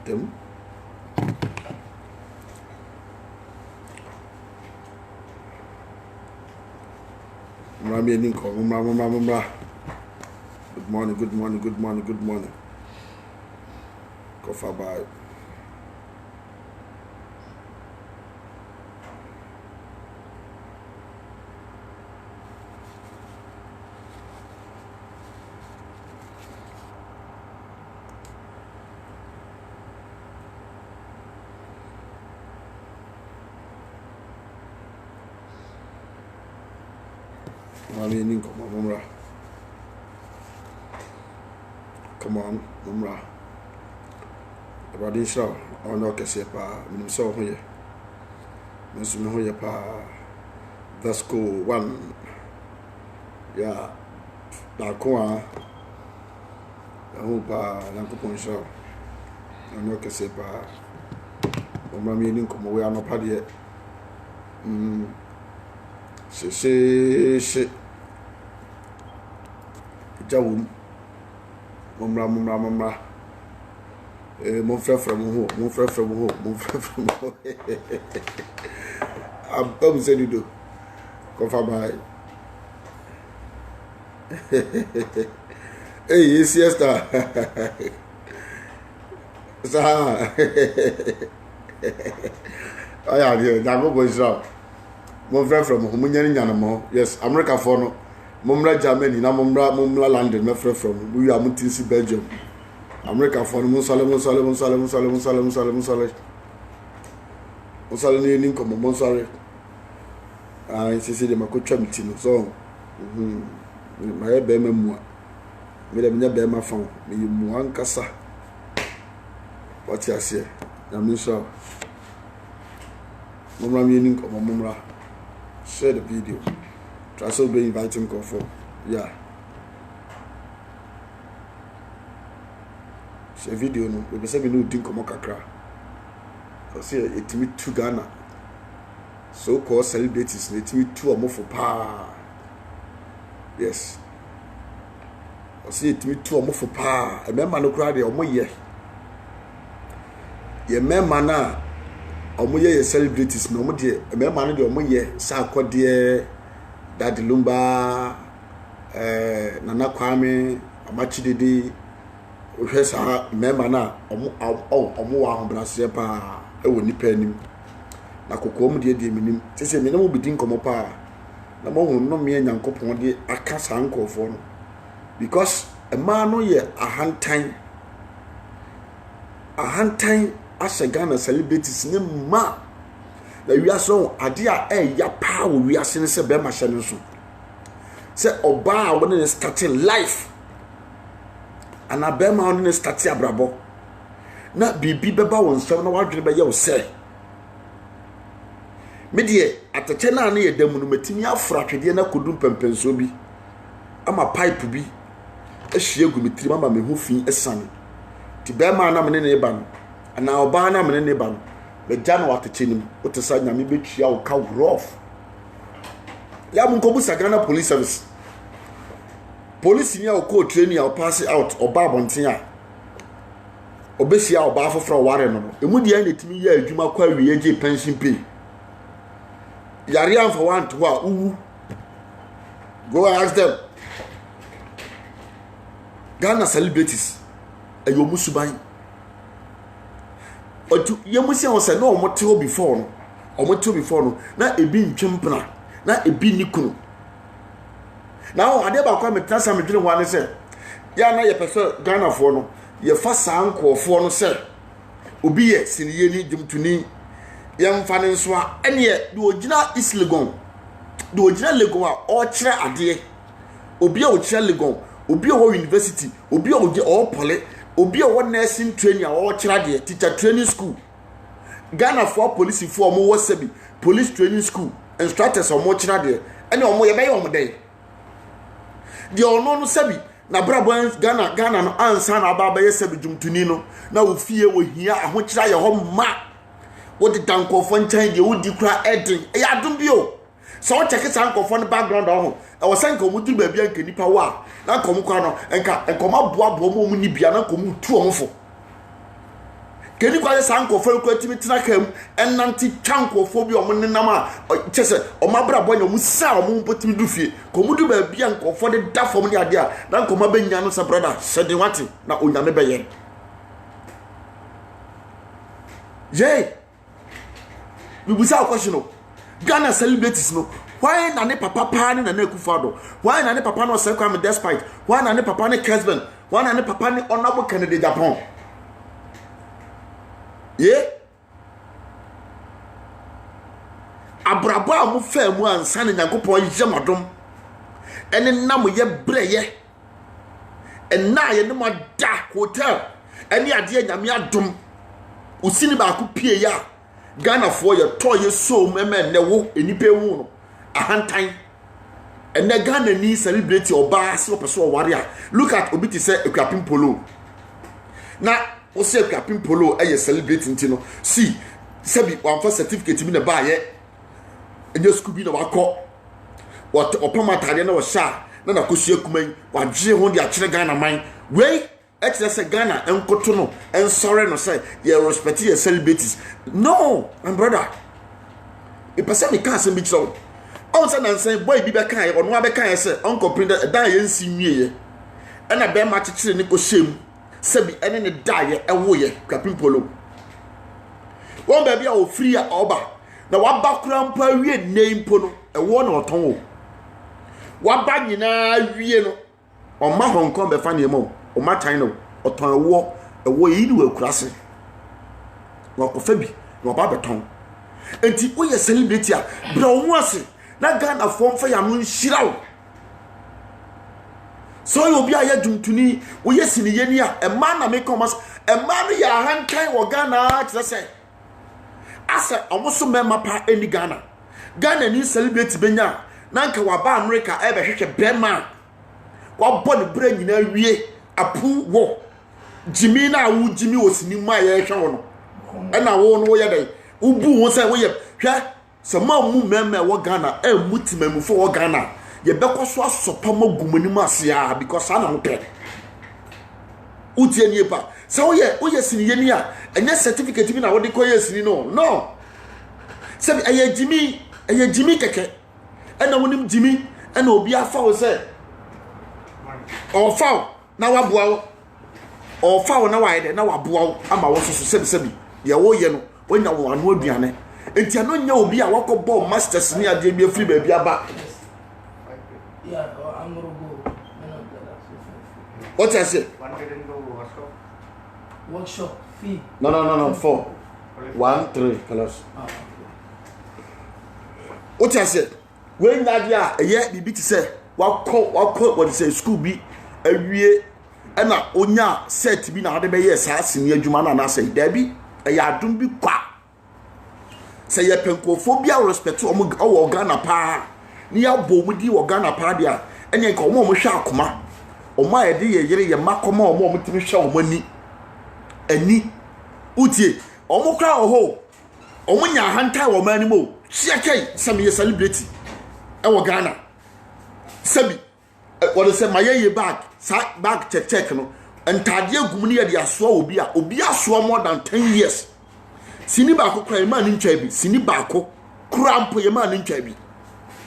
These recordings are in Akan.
Them. Mama Ninko, Mama. Good morning. Coffee by. Mama Ninko, Mama. Come on, Mama. About show, or no Casepa, so here. Miss Mahoyapa, that's cool. One, yeah, Nakua, I hope Nankupon show. I know Casepa, or Mammy Ninko, we are not party yet. She, Jawum, Mumra. Mon frère from home. I'm comme c'est du dos. Confirme. Hey, siesta. Ça. Ah, yeah, d'abord bonjour. Mon frère from home, yes, America for no. Mumra Germany, na Mumra London, my friend from we are Mutinsi Belgium. America for Monsale ni como Monsale. Ah, c'est de ma coach meeting so. My be memua. Me de me be ma fon. Me mu ankasa. What you say? Na me so. Mumra mi ni como Mumra. Share the video. Try so be inviting him for. Yeah. A video no we be say me no din komo kakra cause it me to Ghana so called celebrities it me to omofo pa yes I see it me to omofo pa e member no kra de omoye ye member na omoye ye celebrities no mo de e member no de omoye sa akode Daddy Lumba Nana Kwame Amachidede uhwesa member na omo wa hobrase pa e woni pa anim na kokom de minim sese me na mo bidin komo pa na mo hu no me nyankopon de aka sankofo no because a man no ye ahantan ase Ghana celebrities ne ma na wiaso ade a ya pa wo wiase ne se be ma hye ne so se oba a woni starting life ana bema on ne start abrabo na bibi beba won nsem na wadwene be ye wo se medie atete na na ye damu no matimi afra twede na kodum pempenso bi ama pipe bi ehie gu mitiri mama me hu fi esane ti bema na me ne ba no ana oba na me ne ba no be ja na watete nim wotesa nyame betwia wo ka rough ya mun ko bu Ghana police service police ni a ko training a pass out oba bonten a obesia oba afofro ware no emu dia na timi ya adwuma kwa wie je pension pay yare amfa want ho a uwu go ask them Ghana celebrities ayo musuban otu yemusia o se na omote ho before no na ebi ntwempna na ebi nikunu now ade ba kwa metrasa medwene ho ane se ya na ye pese Ghana fo no ye fa sankofo no se obi ye siniye ni dwumtuni ye mfa ne nso a ene ye de ogina islegon de ogina legon a o kire ade obi a o kire legon obi a wo university obi a o pole obi a wo nursing training a o kire ade teacher training school Ghana for police for mo wo sebi police training school instructors o mo kire ade ene o mo ye be ye o mo dey the ono no sebi na brabo Ghana no ansa na aba ye sebi dwumtuni no na wo fie wo hia ahokira ye ho ma wo de dankofo nchan de wo di kura edin e ya dum bio so wo check sankofo no background ho e wo sanka mu du ba bia nka nipa wa na kom kwa no enka enkom aboa bo mo mu ni bia na kom tu omfo Keni kwa sa nkofo ko timi tina kam enanti twankofo bi omonenam a chese omabrabo nya mu sa omompotimi dufie komudu ba bia nkofo de da fom ne ade a na nkoma benya no sa brother sede wate na onyame beye ye bibusa question no Ghana celebrities no why na ne papa pa ne na Akufo-Addo why na ne papa no say kwame despite why na ne papa ne Kesben why na ne papa ne honorable Kennedy Japan ye abrabo a mo fa mu ansa ne Nyankopon yemadom ene nam ye breye enna ye ne mo da hotel ene ade nyame adom usini ba ku pie ya Ghana for ye to ye so meme ne wo enipe wu no ahantan ene Ghana ni celebrity oba se opeso ware a look at obiti say Akuapem Polo na o se Akuapem Polo eye celebrity ntino see sebi wan fa certificate bi na ba ye enye school bi na wakọ what opamatade na wo sha na kosua kuman wagye ho de akire Ghana man wey ekse se Ghana enkoto no ensore no say ye respect your celebrities no my brother e person me kan se bi chiro on say na say boy bi be kan ono ba kan say uncle print dan ye nsi nwie e na be ma kikire ni ko shem sebi ene ne dae ewo ye Akuapem Polo won ba bia o free a oba na waba krampa wie neimpo no ewo na oton o waba nyina wie no o ma Hong Kong be fa ne mo o ma China oton ewo yi ni wakurase na ko fa bi na oba beton enti o ye celebrity a bra wo ase na Ghana fom fa ya no nhirawo so you be a dumtuni wo yesini yeni a e man na me komas e man ya hankan wo Ghana tse se asa omoso mema pa eni Ghana ni celebrate benya na nka wa ba America e be hwehwe bema wa bo ne bra nyina wie apu wo Jimmy na wu Jimmy osini ma ye hwe wo no e na wo no wo ye dai ubu wo se wo ye hwe se ma mu mema wo Ghana e mutimam fo wo Ghana ye bekoso asopa magumani masia because ana hope utie nie pa se wo ye sini ye ni a enye certificate bi na wo de ko ye sini no se eye Jimmy keke ena wonim Jimmy ena obi afa wo se o fa na waboa wo o fa wo na wa ide na waboa wo ama wo so sebi ye wo ye no wonya wo anu aduane enti ano nya obi a wakobọ masters ni ade bi afiri ba bi aba. Yeah, I'm going to go. What I say? One can go workshop fee. No. 4. 1, 3 colors. Okay. What I say? When Nadia, a year be to say, what say school be a year and a onya said to be now the years as in your Jumana and I say, Debbie, a ya don't be qua. Say a pencophobia respect to our Ghana pa. Ni abo mudi wo Ghana pa dia enye nka omo hwa akoma omo ayede ye yire ye makoma omo mutimi hwa omo ani utie omo kra oho omo nya hanta wo mani mo hyekai sami ye celebrity e wo Ghana sabi what say maye bag check no entade agum ni ye de aso obi aso more than 10 years sini ba ko kra ma ni ntwa bi sini ba ko kra mpo ye ma ni ntwa bi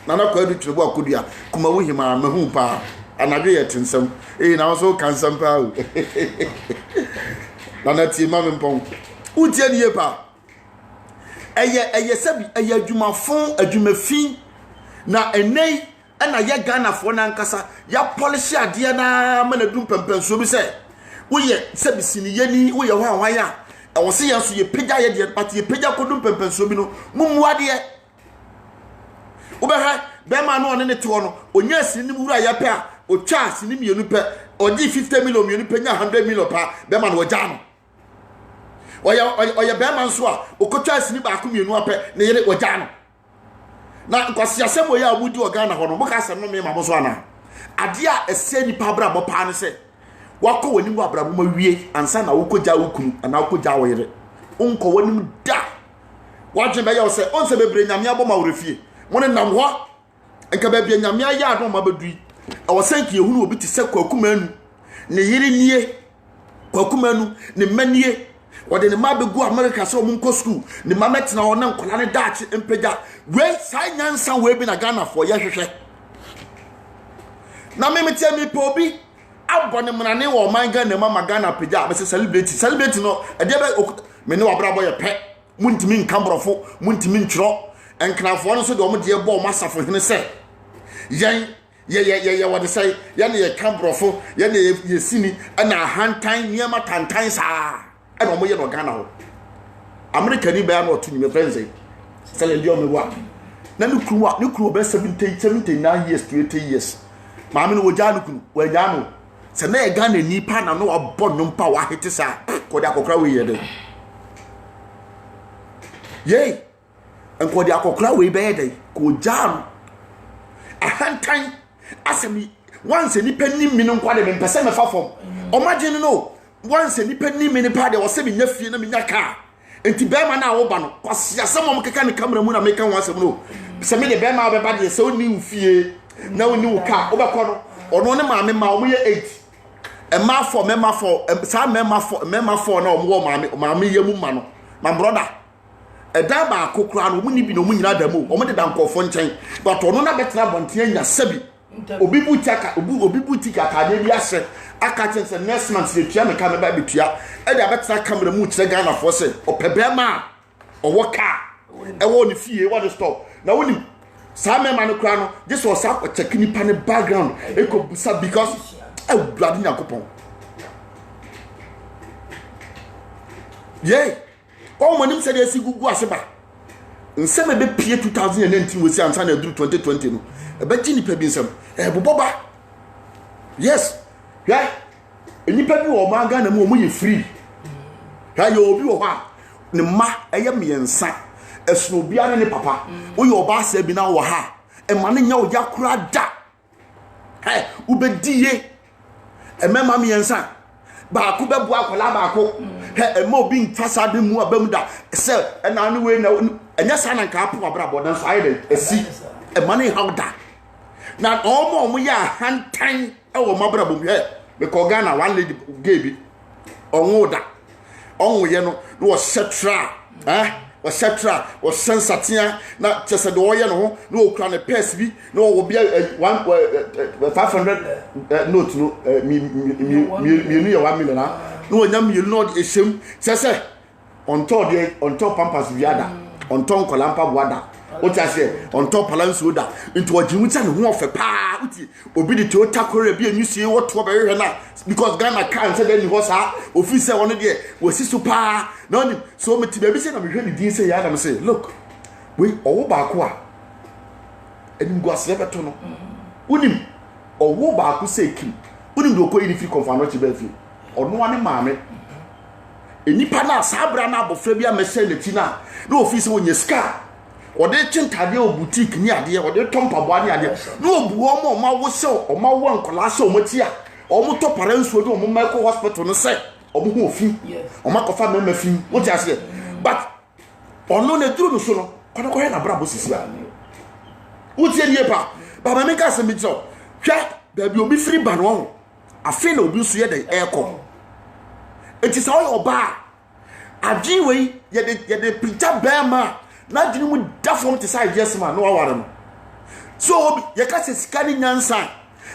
nana kwa du trebu akodua kuma wo hima mehu pa anadwe ye tensam na so kansam pa o nana ti ma me mpon utie ni ye pa eye sabi eye adwumafin na enei na ye Ghana fo na nkasa ya polish ade na ma na dum pempenso bi se wo ye sabi sini yeni wo ye hwan ya e wo se ye so ye pegya ye de pati ye pegya kodum pempenso bi no mumu ade Ubeha bema no ne te no onya sini mu wura ya pe a o twa sini mienu pe odi 50 million mienu pe nya 100 million pa bema no oja no oya bema nso a okotwa sini ba ko mienu ape ne yere oja no na nkwasi asemo ya abudi o Ghana ho no muka asem no me ma mo so ana ade a ese nipa bra bo pa ne se wako wani mu abra bo ma wie ansa na wokoja wokunu ana wokoja wo yere onko wani mu da wagye be ya o se onse bebre nyame aboma worefie Mone nam ho enka ba bia nyame aya adon ma badui e wo sanki ehunu obi ti se kwakumanu ne yiri nie kwakumanu ne manie What the ma be go America so munko school. The ma met na ona nkola ne dachi empeja. We sai nyansa we bi na Ghana for ye hwehwe. Na me metia mi po bi abone mnane wo man Ghana ma Ghana peja be celebrate no e de be me ne wabrabo ye pe muntimi nkambrofo muntimi ntwro enknafo no so de omo de bo o masafo hene se yen ye what they say yen ye kambrofo yen ye sini na hantan niema tantan sa e no mo ye no Ghana ho America ni be na otu ni me friends say le me wa na ni kru be 79 years to 80 years maame no woja no kru wa ja no se na ye Ghana ni pa na no abɔ no mpa wa hete sa ko de akokra we ye de ye enko de akokra we be ye de ko ja no ahantan asemi once ni penni mi no kwade me pese me fafom o magine no once ni penni mi ni pa de o se me nya fie na me nya ka enti be ma na wo ba no kwase asem mo keka ne camera mu na me kan wasem no se me de be ma be ba de se oni ufie na oni wo ka wo be ko no ono ne maame ma o mo ye 8 e ma for me ma for sa me ma for na o mo maame ye mu ma no my brother eda ba akokra no mu ni bi no mu nyina da mu o mo de da nkofo nchen but ono na betena bonte anya sabi obi buti kaka de bi ase aka chense next month se tua me ka me ba betua e de betena camera mu kire Ghana for se opebe ma owo ka e wo ni fie what the stop na woni sa me ma no kra no this was a check ni pa ne background e ko busa because e blood nyakopon yeah o monim se de si gugu ase ba nsem be pie 2019 we see ansa na duru 2020 no e be ji nipa bi nsem e boboba yes yeah nipa bi wo ma Ghana mu o mu ye free ha yo obi wo ha ne ma eye miensa esno bia ne papa wo yo ba asa bi na wo ha e ma ne nya wo ya kura da he ubedie e mema miensa ba ku bebu akola ba ko he e mo bi ntasa de mu abam da se e na no we na enya sa na nka apo abrabo dan so ayi esi e ma ne hawda na omo ya hantan e wo mabrabo he be ko Ghana one lady gebi onwoda onwoye no wo setra wo setra wo sensatia na chese de oye no ho na okura ne purse bi na wo bia 500 note no mi nu ya 1 million na wo nya mi no de eshem chese on top pampas viada on top kolampa boada o ti ase on top balance oda into ojimuta ne ho ofe pa uti obi de Toyota Corolla bi anyusie wo to be hwe na because Ghana can say then ho sa office one de wo si so pa na oni so meti be bi say na me hwe ni din say ya na me say look we owo ba ko a enim go ase beto no unim owo ba ko say kim unim do ko yi fi confirm no ti be fi ono ane maame enipa na sabra na abofra bi amese leti na office wo nyeska ode chintade o boutique ni ade ode tompa bo ade no obu omo ma wo se o ma wo nkola se o moti a o mo to paransuo de o mo medical hospital no se o mo ho ofi o ma kofa mema fi wo ti ase but ono na duru no so no kono ko he na brabo sisi a wo ti enie pa baba me ka se mi jo hwe da bi obi free ban wo afi na obi so ye de eko enti sa o ba ajiwe ye de pinta bema na dwene mu dafom te sai yes man no aware no so ye ka se sika ni nyansa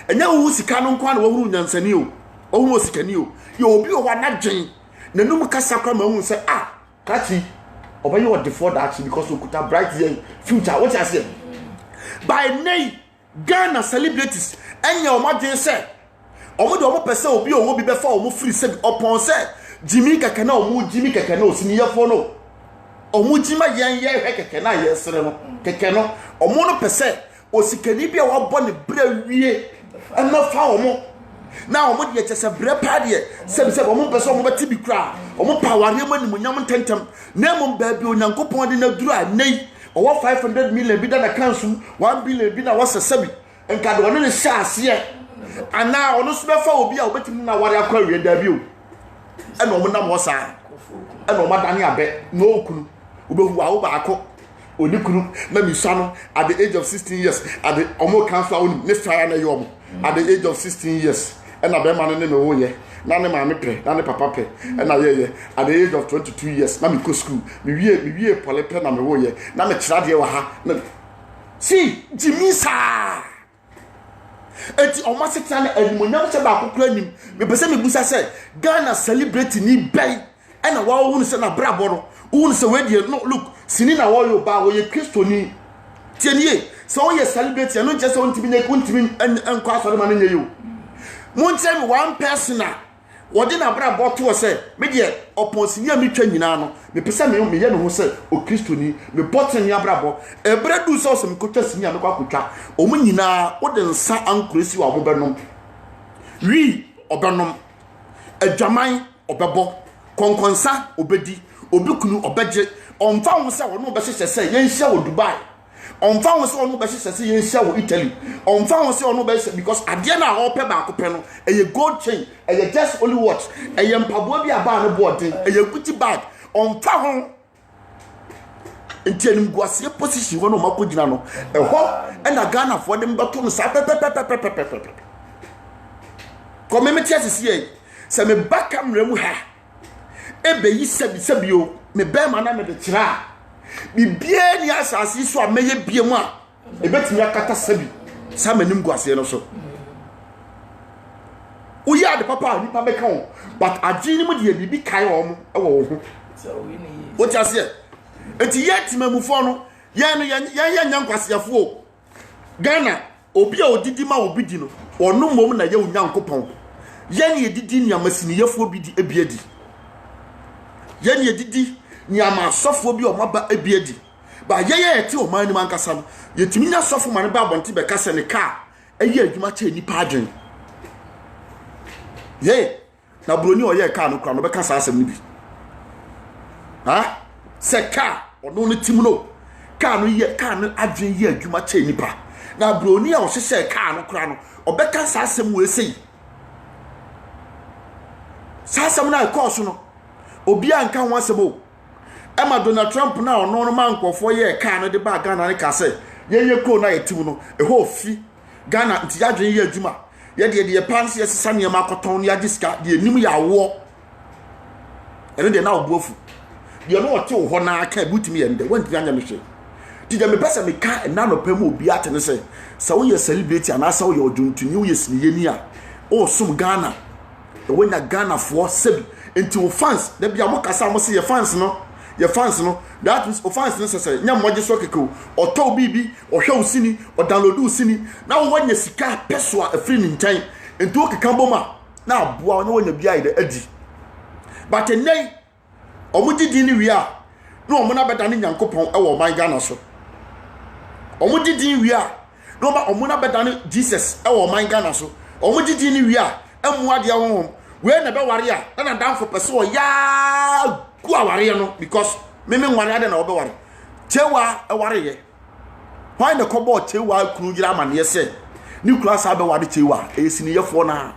enya wo sika no nkwa na wo huru nyansa ni o wo sika ni o ye obi o wa na dwen na num kasa kwa ma hu se kachi obaye what before that because we could have bright future what I say by nay Ghana celebrities enya o ma dwen se omo de omo pese obi o wo bi be fa omo free se upon se Jimmy keke na omo Jimmy keke na osini yefo no omujima yen ye hwe keke na yesere no keke no omo no pese osikani bia wa bɔ ne bra wie na fa omo na omo de chese bra pa de se omo pese omo beti bi kra omo pa ware manimu nyam tentem na mum ba bi onyankopɔn de na duru anei owo 500 million bi da na kansu 1 billion bi na wasasabi enka de one ne sha ase ana ono so be fa obi a obetimi na ware akwa wie da bi o ena omo na mo sa ena omo dane abe no okunu obehu awo baako onikunu na misano at the age of 16 years at the omo council on ne fire na yom at the age of 16 years ena be man ne me wo ye na ne maame pe na ne papa pe na ye at the age of 22 years na me go school me wie pole pe na me wo ye na me kira de wa ha na si jimisa eti o ma setna na animonyam se ba akokura nim me pese me busa se Ghana celebrate ni bai na wa wo se na brabo no wo se we die no look sini na wo yo ba wo ye kristoni tienie so ye celebrate no just on tibi enko asore ma nye yo mon tell me one person na wo de na brabo to se me die oponsini a metwa nyina no me pese me ye no ho se o kristoni me botten ya brabo e bredu so me kotwa sini a me kwakotwa o mu nyina wo de nsa ankuresi wa mo benom wi obenom adwaman obebo konkonsa obedi obikunu obeje onfa ho se wo no be hyehyɛ sɛ yɛnhyia wo Dubai onfa ho se wo no be hyehyɛ sɛ yɛnhyia wo Italy onfa ho se wo no be because ade na ho pɛ ba akopɛ no eye gold chain eye just only watch eye mpaboa bi aba no boarding eye Gucci bag onfa ho entianim guase position wo no makogina no ɛhɔ ɛna Ghana for dem bato no sa pɛ community asisi sɛ me baka mremu ha ebe yi sabio me be ma na me de kira bibie ni asase so a meye bie mu a ebetimi akata sabi sa manim guase no so uya de papa ni pa be kan but agini mu de bibi kai o mo e wo ho what you say enti yet mamufo no ye no ye nyankwasefo o Ghana obi a odidi ma obi di no ono mom na ye onyankopon ye ne edidi ni amasini yefo bi di ebiedi ye ne edidi ni amasofo bi o maba ebiedi ba ye eti o man ni mankasa no yetimi nya sofo man ba abonte be kasa ne ka eye adwuma che nipa adwen ye na broni o ye ka no kra no be kasa asem ni bi ha se ka ono no tim no ka no adwen ye adwuma che nipa na broni a o hyehyɛ ka no kra no obeka sa asem we sei sa asem na course no obi anka ho asem o ema Donald Trump na ono no mankofo ye ka no de ba Ghana ne ka se ye ko na yetim no ho fi Ghana nti adwen ye adwuma ye de pants ye sesa ne ma koton ne agiska de enim ya wo ene de na obuofu de no wote ho na aka butimi ye nde wanti anya me hwe ti de me pesa me ka na no pem obi atene se sa wo ye celebrate ana sa wo ye oduntunyi wo ye siniye ni a o sum Ghana e wonya Ghana for sebi enti wo fans de bia mo kasa mo se ye fans no that means offense necessary nya moje so keke o to bibi o hwe usini o download usini na wo wanya sika peso a free ni ntan enti o keka boma na aboa na wanya bia ide adi but enai o mudidi ni wi a na o mo na beda ni Nyankopon e wo man Ghana so o mudidi wi a na o mo na beda ni Jesus e wo man Ghana so o mudidi ni wi a emu ade ho we na be ware a na danfo pese o ya ku aware no because me nware ade na wo be ware chewa e ware ye why the kobo chewa kunu gira amane se ni kura sa be ware chewa e sini yefo na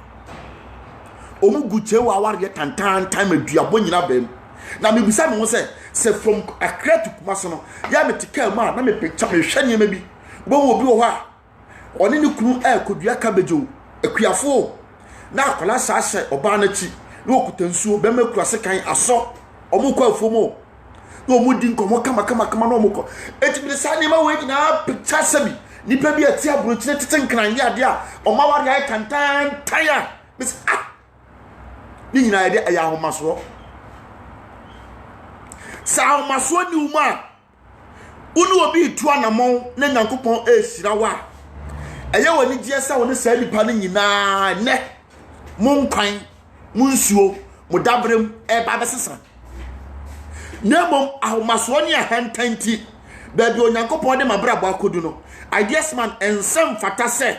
omugu chewa ware ye tantan time aduabo nyina bam na me bisa me ho se from Accra to Kumasi no ya me tika ma na me picture me hwe niam bi bo wo bi wo ha oni ni kunu e kodua kabejo akuafo na akola sa hye oba na chi na okutansuo be makura sekan aso omukọ afomo na omudi nkomo kama na omukọ etibire sa ne ma we na picture sabi nipa bi ati abrochine tete nkran ya de a oma ware ai tantan taya bis ni nyina ya de aya homaso sa homaso ni uma unu obi tu anamon na Nyankopon esirawa eye woni die sa woni sa nipa no nyina ne mon kwan munsuo mudabrem e ba besesa nemom ahomaso ni ahantanti baby Onyankopon de mabrabo akodu no I guess man ensem fata se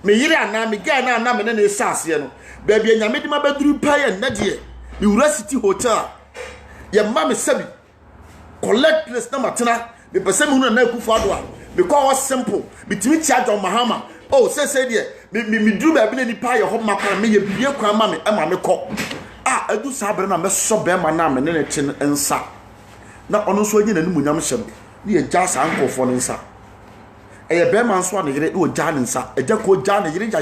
me yire ana me ga na ana me na esase no baby nyame de mabaduru pa ye nnade University Hotel ye ma me sabi collect list na matena me pese me hu na akufo ado a because simple bitimi charge on Mahama oh say there me duru baby na nipa ye ho makwa me ye bie kwa ma me e ma me ko adu sabre na me so be ma na me ne chin ensa na ono so anyi na ni munyam hyem ne ye ja sa ankofo ne nsa eye be ma nso na yire ne o ja ne nsa eja ko ja ne yire ja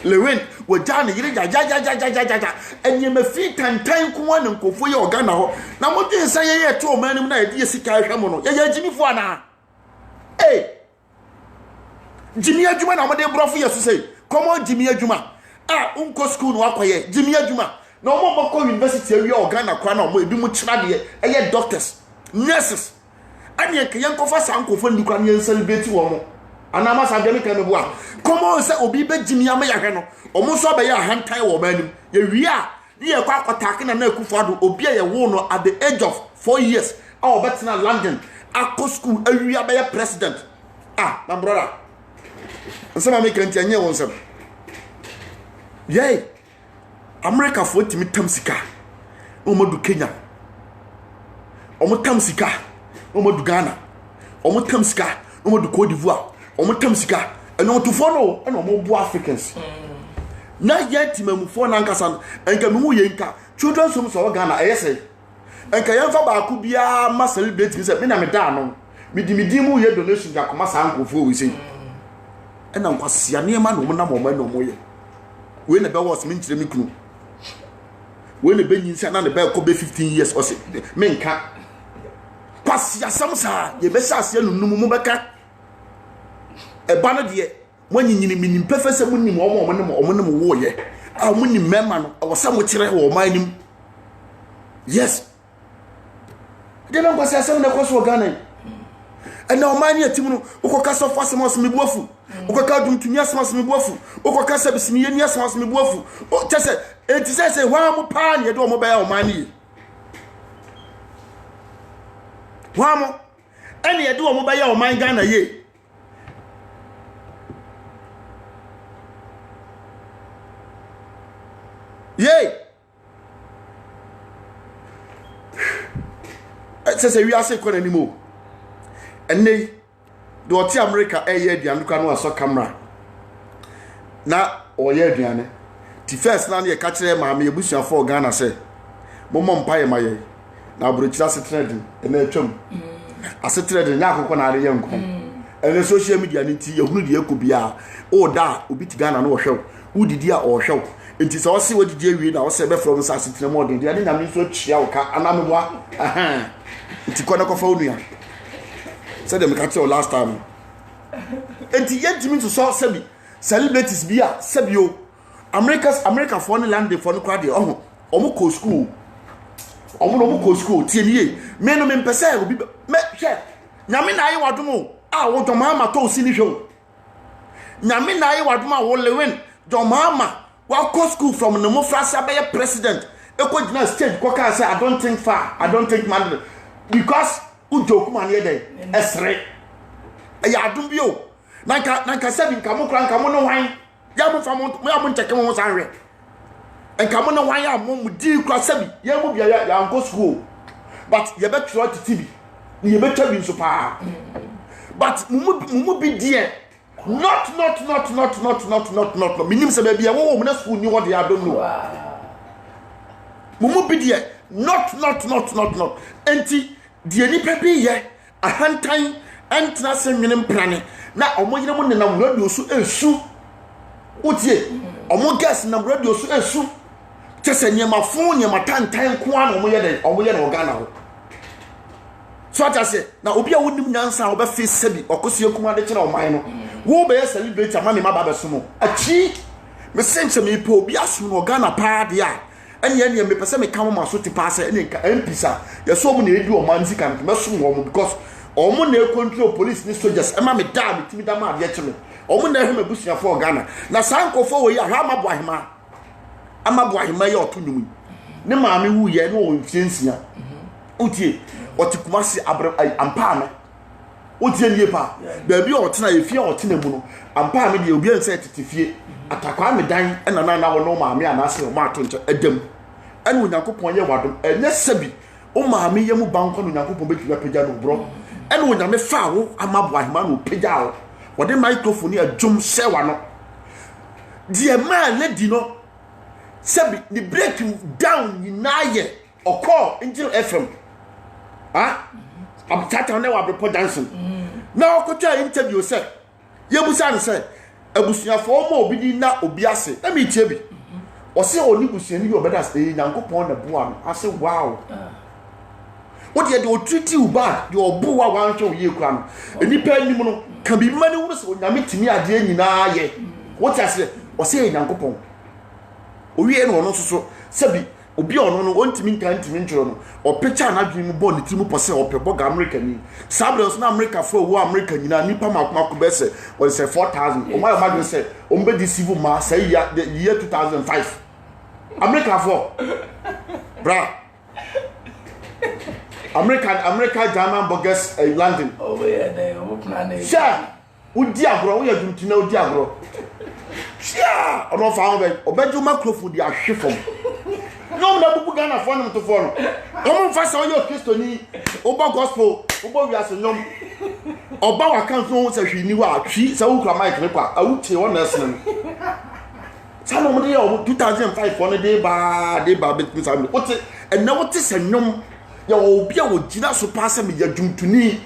Lewin wajane yire ja enye mafi tantan ko an nkofo ye Ghana ho na mo de nsa ye to omanim na ye sika hwe mo no ye jimifo ana Jimmy adwuma na mo de brofo ye so sei komo Jimmy adwuma unko school no akoye Jimmy adwuma na mo boko university awie Ghana kwa na mo ebi mu kira de ye doctors nurses anye ke yankofa sa nkofo ndikwa ne celebrate wo mo anama sa de me kan bo a komo se obi be Jimmy ama ya hwe no omo so be ya hantan wo manim ye wi a ne ye kwa akotake na akufado obi a ye wo no at the age of 4 years betina London akọ school awi a be president my brother nsema me kan tianye won sem America for timi tam sika omodu Kenya omotam sika omodu Ghana omotam sika omodu Cote d'Ivoire omotam sika eno to follow eno omobu Africans na yeti mamufo na nkasa enka me hu ye nka children som so Ghana ayese enka yemfa ba ku bia ma celebrate me se me na me da no me mu ye donation ga koma sa nkofo we sei ena nkwasia ne ma no mo na mo ma no mo ye we na be was me nkire me kunu we na be nyinsa na ne be ko be 15 years o se me nka kwasia samsa ye be sase nunum mo beka e ba no de mwanyinyini minim pefese munim omo wo ye munim mema no awasa mo kire wo manim yes de na kwasa asem na kwaso Ghana na omani atim no ukoka so fasem osme buafu ukoka dumtumi asem buafu ukoka sabisimi yeni asem buafu o tese enti se hwa mo pa ne de omo ba ya omani hwa mo ene ye de omo ba ya oman Ghana ye se we ase ko nanimo enne do oti America eye aduane kwa no aso camera na oye aduane ti first na ye ka kire maame ebusuafo Ghana se mommo mpaye maye na abrochira setredi ene atwam asetredi nya akoko na are yanko ene social media ni ti yehunu de ekobia o da obi ti Ghana no ohwew udidi a ohwew enti se o se wodidi awie na o se be from sa setredi modern de na me so chia o ka anameboa enti kona kofa onua said them catch last time enti yentimi to so sabi celebrities bia sabio America for land for no crowd omo ko school omo ko school tie nie me no me mpese obi me hwe nyame na ayi wadom wo domama to sini hwe nyame na ayi wadom wo Lewin domama wa ko school from no mo frasa be president e ko gina stage ko ka say I don't think man because ujoku man ye dey esre ya adum bio nanka sabi nka mo kran nka mo no wan ya mo fa mo ncheke mo sanwe nka mo no wan ya mo di kra sabi ya mo bia ya nko school but ye be tro tv ye be twa bi nso pa but mumu bi die not minim se bia wo mo na school ni what ya don't know mumu bi die not enti die ni pepe ye ahantan entra se nwene mprane na omoyire mo nenam radio so esu utie omo gas na radio so esu tese nyema fon nyema tantan ko an omoye na Ghana ho so atase na obi a wonim nyansa wo be fe sabi okoso ekuma de kire oman no wo be celebrate amane ma ba be somo achi me sense me po obi aso no Ghana pa de a ene me pese me kan mo so ti pa se ene nka mpisa ye so mo na edi oman sika me so mo because omo na control police ni soldiers e ma me da me timi da ma de kire omo na hwe mabusia for Ghana na sankofo wo yi ahama boahema amaboahema ye otonum ne maame wu ye no o mfiensia utie otikumasi ampame utie nie pa da bi otena efie otena mu no ampame de obi anse tetifie atakwa me dan na wo no maame anase o ma atonto edam ene onyankopon ye wadom enye sabi o maame ye mu banko no onyankopon betwa pagya no bro ene onyame fa wo amaboahema no pagya wo wode microphone ya jom sewa no die man lady no sabi the break down yinaye okọ Angel FM am tata na wa Beppo Johnson na okotua interview say ye busa ne say abusuafo mo obi di na obi ase na me tie bi o se oni busuani bi obeda say Nyankopon na boa no ase wow what dey o treat you bad dey obo wa wan hwe ye kura no enipa anim no ka bi mani wuro so Nyame timi ade nyina ye what ase o se Nyankopon o wie no no so sabi obi ono no ontimi ntimi ntiro no o picture na dwin mu bo ne timu pose o pebo ga America ni sabros na America fo wo America nyina nipa makoma be se o se 4000 o ma imagine say o mbe di civil ma say the year 2005 America fo bra America German burgers London oh yeah they open and sha udi agro wo ya dwumtina udi agro sha ono fa ho be obeju microphone di ahwe fom no na bubu Ghana for no to for no omo fa so yo Kristo ni oba gospel oba wi aso nyom oba wa kan so se hwi ni wa atwi se wo kra mic ne kwa awutie won na sen sa no mo de 2005 for no de ba bet mi sa mi wote en na wote se nyom ya obi a wo gina so pa se me ya dwumtuni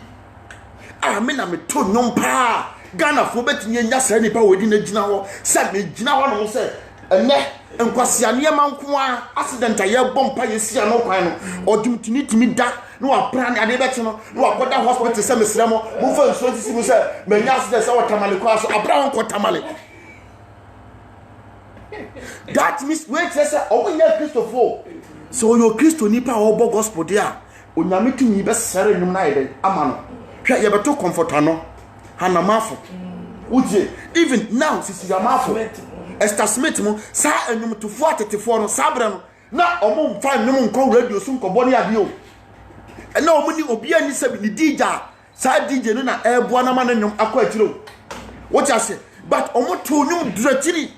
a me na me to nyom pa Ghana for betinye nya sa ni pa wodi na gina ho se me gina ho no se ene enkwasi anema nko a accident aye bompa yesia no kwan no odumtini timi da no apran ade beti no no akoda hospital se mesra mo fa nso tisi mu se menya accident se watamale kwa so abra nko tamale that means wait say obunya Christopher so yo Christo nipa obo gospel dia onyame tumi be sere nyum na ide ama no hwa ye beto comforter no hanamafo uje even now sisi yamafo Esther Smith mo sa enum to 44 no sabra no na omo mfa nyum nko radio so nko boni ade o na omo ni obi ani sabi ni DJ sa DJ no na ebo na ma na nyum akọ atiro what you say but omo to nyum dratiri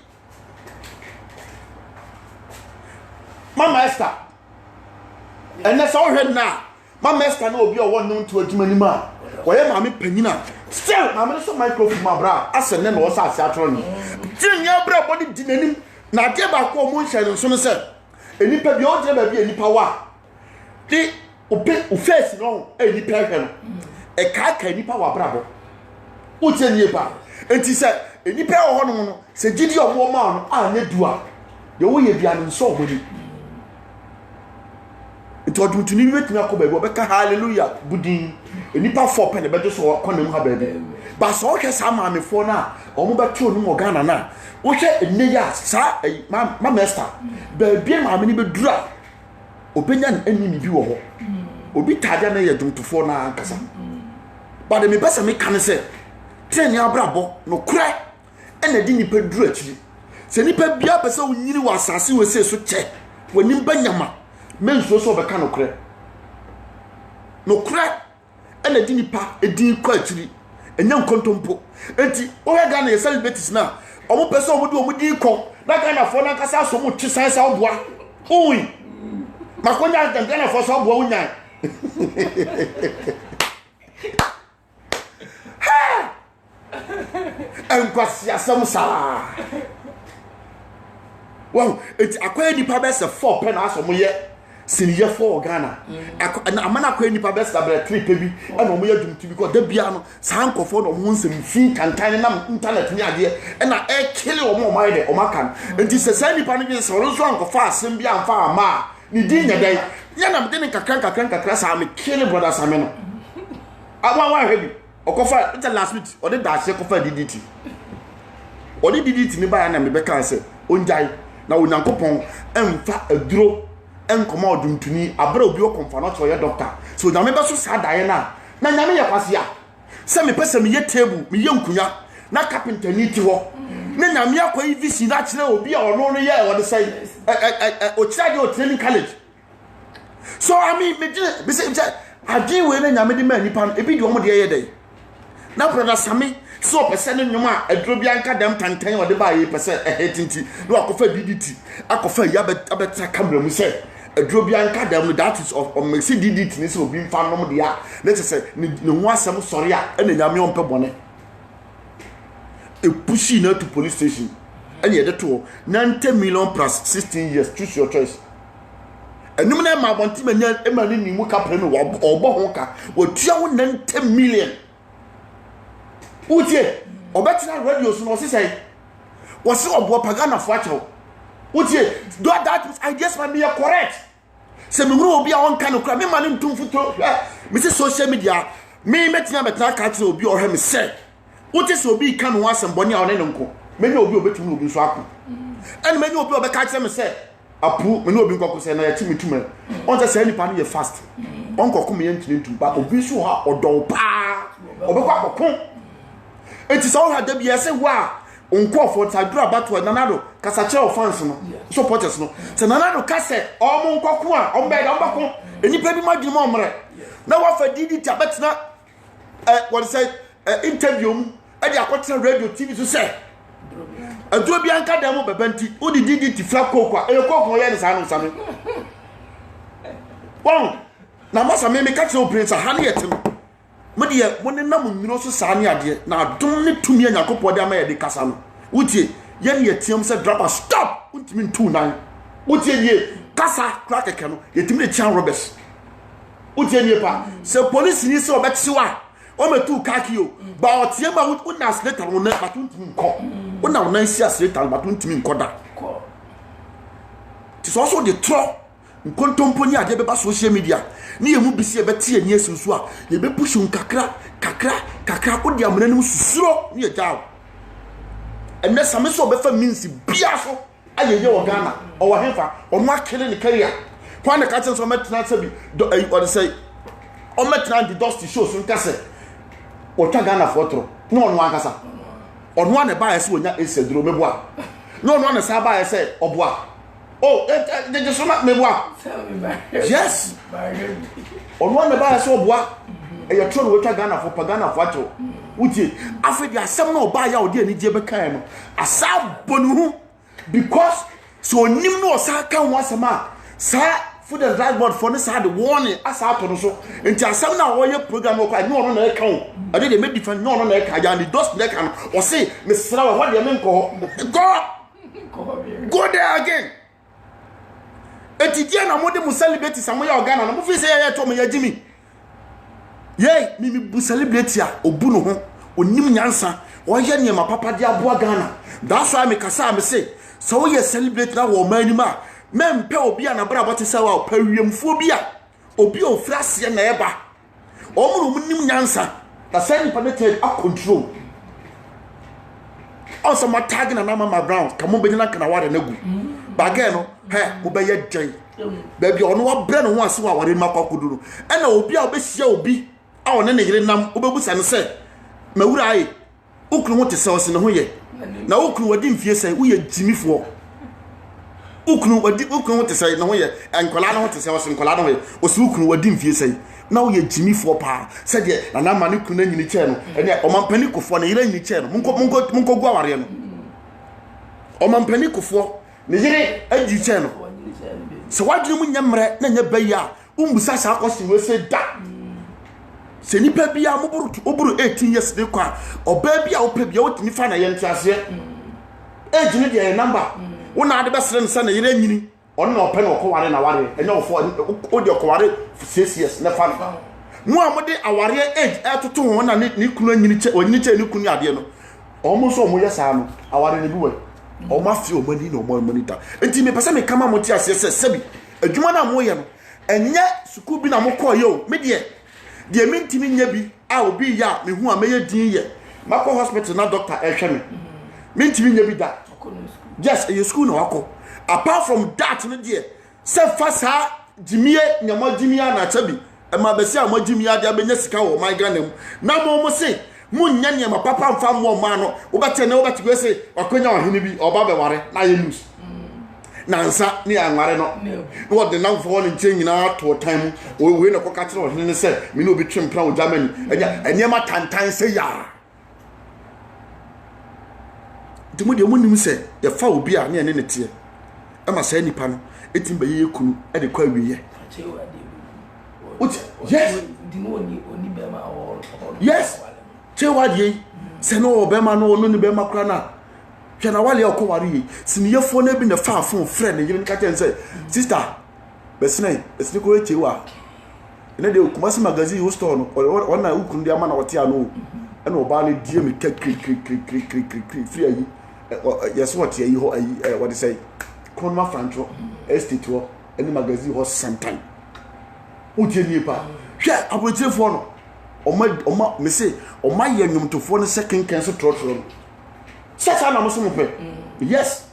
Mama Esther ene so hwe na Mama Esther na obi o won nyum to adwuma ni ma woye ma me panyina still na me so microphone ma bra ase ne no so ase atoro ni tinya bra body dinanim na de ba ko mo nhye no so no se enipa bi o de ba bi enipa wa di o face no enipa hwe no e ka enipa wa bra bo o tie ni pa enti se enipa o ho no se gidi o mo ma no a nya dua de wo ye bia no so ho ni enti o duntuni bi betumi akọ ba bi o be ka hallelujah budin enipa 4 pen be do so ko nem ha ba bi ba so hwe sa ma me fo na omo beto no mo Ghana na wo hwe eneya sa Mama Esther ba bia ma me ni bedura obenya anini bi wo ho obi tadia na ye dwumtofo na ankasa ba de me pesa me kan se treni abrabo no kura ena di nipa dura akiri se nipa bia pesa onyini wa asase we se so che wanim banyama menso so be kan no kura ena di nipa edin kwa akiri enya nkontompo enti o he Ghana ye celebrities na omo pese omo di omo di ko na Ghana fo na kasa so mo twisan sa oboa owi makonya Ghana fo so oboa unya ha enkwasi asem sa wow enti akwai nipa be se 4 pen aso mo ye senior for Ghana amana kwa nipa be stabra 3 pebi ana omo ya dumtu because da bia no san kofo no mo nsem fi kantan na internet ni ade na e kile omo mai de omo kan enti se san nipa no bi se oro so ankofa asem bia amfa ama ni din nya dai ya na mde ni kakran sa me kile brother same no awa hebi okofa it's last week odi da se kofa DDT ni ba ya na me be kan se onjai na Onyankopon emfa aduro enkomo odumtuni abra obi okomfa no to ye doctor so na me be so sa dae na nyame ye kwase a se me pese me ye table me ye nkunya na carpenter ni ti ho na nyame akwa visi na kire obi a ono no ye e wode say o kira de o training college so I mean me be say agi we na nyame de ma nipa e bi de omo de ye dey na brother Sami so person nyoma aduro bia nka dem tantan wode ba ye person ehetinti no akofa DDT akofa ya abeta camera mu say aduro bia nka dem that is of mexi DDT ni so obi mfa nom de a na say ne ho asem sori a na nyame ompe bone e pushi na to police station and ye de to 90 million plus 16 years choose your choice enum na ma bonti manya e ma ni mu ka pre no obo ho ka wo tua wo 90 million utie obetina radio so no say was obo pagana fo acho wotie that ideas might be correct se me huru obi a won kan kra me mane ntum futo me se social media me metina betina ka tire obi o he me say wotie se obi kan ho asem boni a won ne nko me ne obi obetumi obi so akọ and me ne obi obeka tire me say apu me ne obi nkoko say na ya timi tume on say nipa no ye fast on kokko me yentini ntum ba obi so ha odon pa obekwa kokko enti so ha da bia say wa onko for tadura batwa nanado kasache offense no supporters no se nanado kase omo nkoko a ombeda ombako enipa bi madwene mo omre na wa fa didi tabetna what say interview e di akotra radio tv so say aduro bi anka da mo bebanti odi didi ti fla kokwa e kokwa ye ne sa no same bon na masa me ka tse o prince ha ne yetem mo de mo ne nam nwiro so sa ne ade na adom ne tumi anyakopo de ama ye de kasa no wutie ye ne yetem se drama stop untimi ntu nan wutie ye kasa crack no yetimi de chan robbers wutie ne pa se police ni se obetiwa o metu kakio ba otie ma una slater no na batuntimi nko una una si slater batuntimi nko da ti so de tro nkontompo ni ade beba social media ni yemu bisi ebeti ani asusu a ye be push kakra odi amana nim susuro ni ye jaw enne same so be fa minsi bia so ayeye wo Ghana o wo hefa ono akele ne career kwa na ka chen so metna sabi o say o metna the dusty show so nkase o twa Ghana fotro no ono akasa ono na ba yese onya eseduro meboa no ono na sa ba yese oboa oh they just not meboa yes ono na ba yese oboa e ye tro no twa Ghana for pagana fotro utie afedi asem na oba ya odi ani je be kan no asa bonu because so nim no sa kan ho asema sa food and drug board for this had warning asa to no so enti asem na wo ye program ko ani ono na e kan o de make different no ono na e kan ya ni dos na kan o say me sra wa de me nko go there again enti dia na mo de mu celebrate samoya Ghana na mo fi say ya to me ya jimi ye mi bu celebrate a obu no ho onim nyansa o ye ne ma papa dia boa Ghana that's why me kasa me say so ye celebrate na wo manima mempe obi ana bra bote say wa pawiemfo bi a obi o frase na eba o mu nim nyansa ta say ni paneted a control also my tag na mama brown kamo be na kana ware na gu bage no he mo be ye dwen baby ono wa bre no ho ase wa ware ma kwakoduru e na obi a obehia obi a one ne yire nam obebusa ne say mawura ai ukunu ho te say ose ne ho ye na ukunu wadi mfie say wo ye jimifo ukunu ho te say ne ho ye enkola no ho te say ose enkola no ye ose ukunu wadi mfie say na wo ye jimifo pa say de na ma ne kunu anyini che no ene o mampani kofo ne yire anyini che no munko gu aware no o mampani kofo ne yire aji che no so wadwe mu nyamre na nya baya umbusa sa akosi we say da se nipa bia moburu 18 years de kwa oba bia wo pa bia wo timi fa na ye ntiase age ni de number wo na ade besere nsa na yire nyini on na opa na okoware na ware enya wo fo o de okoware 6 years na fa mu amode aware age atoto ho na ni kunu anyini che onyini che ni kunu ade no omo so omo yesa no aware ne biwe omo afi omani na omo monitor enti me pese me kama mo ti ase sebi adwuma na mo ye no enye suku bi na mo koye o me de mentimi nya bi a obi ya me hu a me ye din ye mako hospital na doctor ehwe me mentimi nya bi da yes a school na wako apart from that no de se fasa jimie nyama jimia na chabi e ma besi a ma jimia de abenya sika wo my Ghana na mo se munya nyama papa mfa mo ma no wo bete na wo bete go se wakonya ohene bi oba be ware na ye lose nansa ni anware no what the now for one change na to time we no koka kire ohene se me no bi twempra wo Germany enya ma tantan se ya dimo de mo nim se ye fa obi a na ene nete e ma sa nipa no etim be ye kunu e de kwa wiye yes dimo oni be ma yes chewa de se no be ma no ni be ma kura na hwana wale okoware yi siniyefo na bi na fa afon friend yiri nka chen say sister besnai esni ko echewa ina de Kumasi magazine wo store no ona ukunu de ama na wote ano ɛna ɔbaa no die me ka kri firi ayi yɛsɛ wɔte ayi hɔ ayi wɔde sɛ Konma Franco estate hɔ ɛne magazine hɔ sometime wotie nipa hwɛ abrotirefoɔ no ɔma me se ɔma yɛ nnwomtofoɔ no sɛ kenkan so trɔtrɔ no sɛ na mo so mo pɛ yes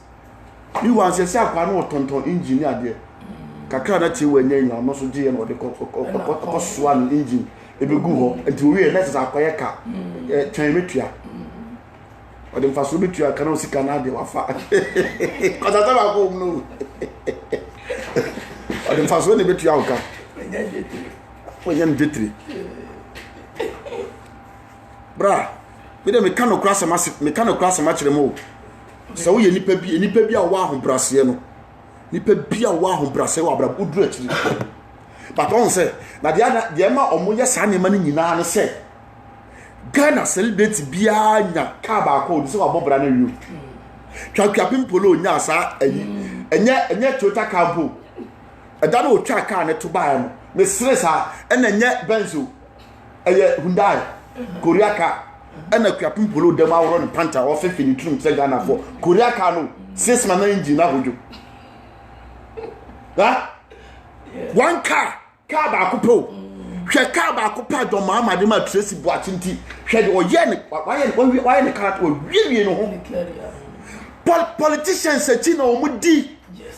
ni wan sɛ akwa no ɔtonton engine adeɛ kakra na tie wanya nya no so gye no ɔde kɔ soa no engine ebegu hɔ nti owie na sɛ akwa ka twɛn metua ɔde mfaso metua kana osika na ade wafa kɔtata ba ko no ɔde mfaso ne metua oka ɔyɛ ndetri bra me de me ka no kra sema kyerɛ mo sɛ wo yɛ nipa bi a wo ahobrase no nipa bi a wo ahobrase wo abra uduru akyiri but on say na de ma omo yɛ saa ne ma no nyinaa no sɛ Ghana celebrate bia nya ka ba ko so abobra na wiu twatwa pimpolo nya saa enye Toyota Campo ɛda no otwa car ne to baa no me stress a ɛna enye Benzo ɛyɛ Hyundai Korea car ɛna kwa pimpolo dem aworo ne panta ofefe ni trum sɛ Ghana for Korea car no 6 man engine na hojo ha one car ba ko po hwɛ car ba ko pa do ma amade ma Tracy Boachinti hwɛ de oyɛ ne wayɛ ne car to wie no ho politicians achi na omudi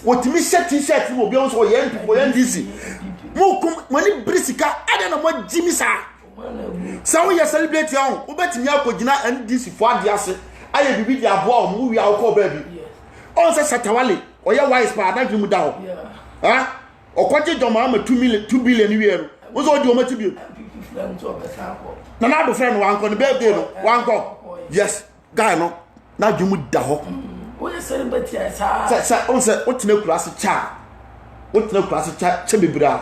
wotimi hyɛ t-shirt mo bi on so oyɛ NDC mo kum mani brisika ada na mo jimi sa sa wo yɛ celebrate ya ho wobetimi akogina NDC fo ade ase aye bibi di aboa mo wi akɔ ba bi on se Satawale oyɛ wise pa na dwum da ho ha okoje joma ama 2 billion wi no wo so di o mati bi na na do friend wan ko ne birthday no wan ko yes guy no na dwum da ho wo yɛ celebrate ya sa on se o tena kurase cha bebira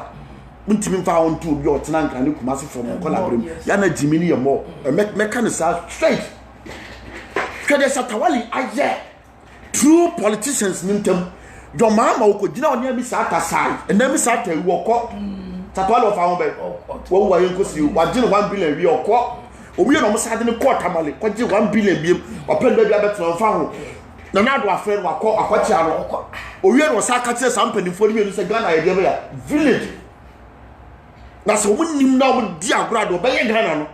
muntimi mfa won to obi o tena nkan ne kumase from collaborate ya na jimini ye mo me kan sa straight kwede Satawale aye true politicians nintam joma ma okogina oni ami sa ata sai enami sa ata wo ko Satawale of awon be wo wa yen ko si wa gine 1 billion wi okọ omi no mo sa de ne court amale ko gine 1 billion biem open be bia beto fa ho na na do afre wa ko akwachi aro owie no sa ka tire sa mpanifo ni se Ghana ye de be ya village na so mo nim na mo di agora do be ye Ghana no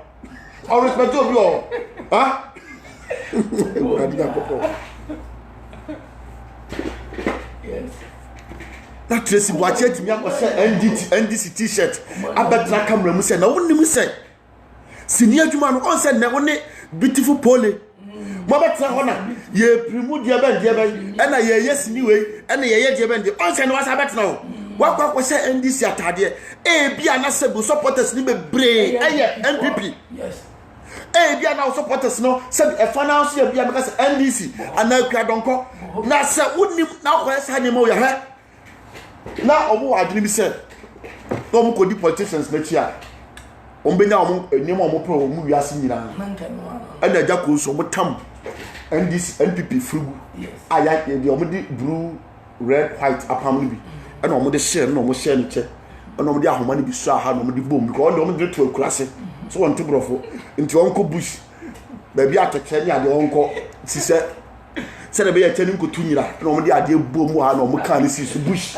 o respect obi o ha yes that Tracy Boachinti mi akose NDC t-shirt abedra camera mu se na wonim se senior adwuma no on se na woni beautiful pole mo betra ho na ye primu dia ben na ye yes ni we na ye dia ben on se na wasa betra ho wakwa ko se NDC atade bia na se bu supporters ni bebre NPP yes bia na supporters no se e finance bia me ka se NDC ana kwa donko na se wonim na ko se ni mo ya he na omo adini bi se no mo kodi politicians na chia ombenya omo enimo omo pro omo wiase nyina ana aja ko so mo tam NDC NPP frugu aya de omo di blue red white apam bi ana omo de share na omo share ni che ana omo di ahoma ni bi so aha na omo di bom because omo di to akurase so won tibrofo nti onko bush ba bi ateke ni ade onko sise se na be ya tani nkotu nyira na omo di ade bom ha na omo kan ni si so bush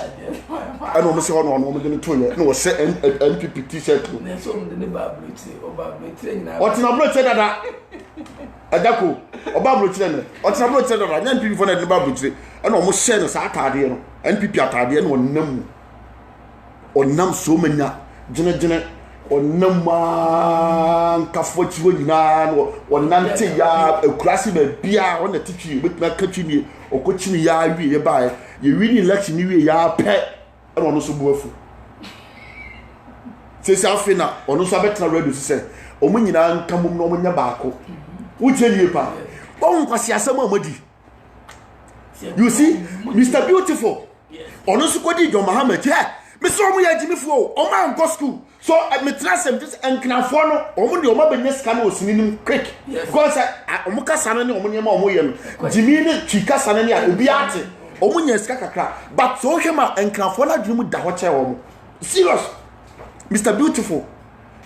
ana omo se ono omo de ni to ye na wo se NPP t-shirt na so omo de ne ba blotre nyina otina blotre dada adako oba blotre ne otina blotre dada nya NPP fo na de ba blotre ana omo share no sa atade no NPP atade no onam so manya gene onam kafo chiwo nyina no onante ya akurasi ba bia ona titwi betima katwi ni okochini ya wi ye ba ye wini election ni wi ya pe ana ono so buafu sesi afina ono so abetna radio se omo nyina nkamum no omo nya baako uche nie pa bon kwasi asem amadi you see Mr Beautiful ono so kodi John Mohammed me so omo ya jimifo o ma nko school so me trasem this enknafo no omo de omo benya sika na osininim quick because omo kasa na ne omo nyema omo ye no jimi ne twika sana ne obi ate omo nya sika kakra but so hwema enknafo na dwum da ho che omo serious Mr Beautiful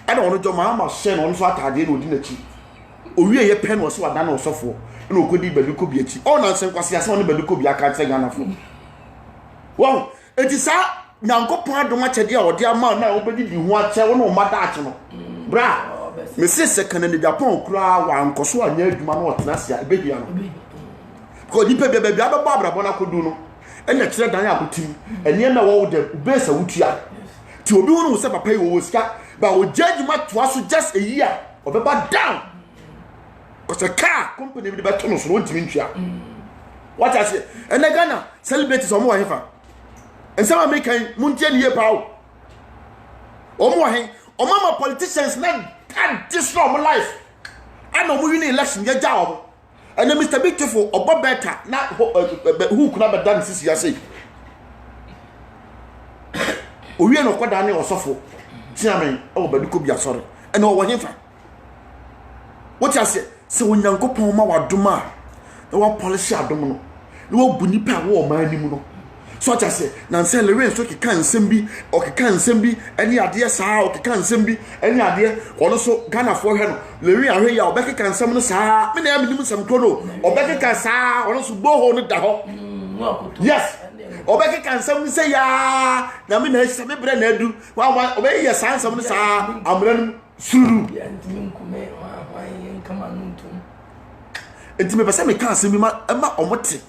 ana ono John Mohammed share no so atade na odi na chi owie ye pen wo so wada na osofo na okodi baduko bi achi o na nsen kwase ase won baduko bi aka tse Ghana fo wow eti sa nyankopon adom achede a ode ama na obedi di ho ache won o mada ache no bra me se second ne Japan kura wa nkoso anya adwuma na otena sia ebehia no ko di pe bebe ababa abrabo na kodu no enya kire dan akotim ene na wo de ubesa wutua ti obi wonu se papa yi wo sika ba wo judgment to aso just a year obeba down cause a car company bi beto no so ntimi ntwa what I say ene Ghana celebrate so mo wa hefa ensema American muntie ne ye pa o omo wa hen omama politicians na that destroy my life and no win election ye ja omo and Mr. Beautiful obo better na who could have done this year say owie no koda ne osofo tiamen o baduko bia sore and o wo hefa what I say so onyankopon ma wadoma na wa polish adom no na wo bu nipa wo ma anim no so I say na nse lewe so keka nsem bi o keka nsem bi eni ade saa o keka nsem bi eni ade ono so Ghana fo hwe no lewe ahwe ya obekeka nsem no saa me na ya menim nsem ko no obekeka saa ono so boho no da ho yes obekeka nsem no se ya na me na hye me bre na adu wa obeye saa nsem no saa amran suru enti me pese me kan asem bi ma omote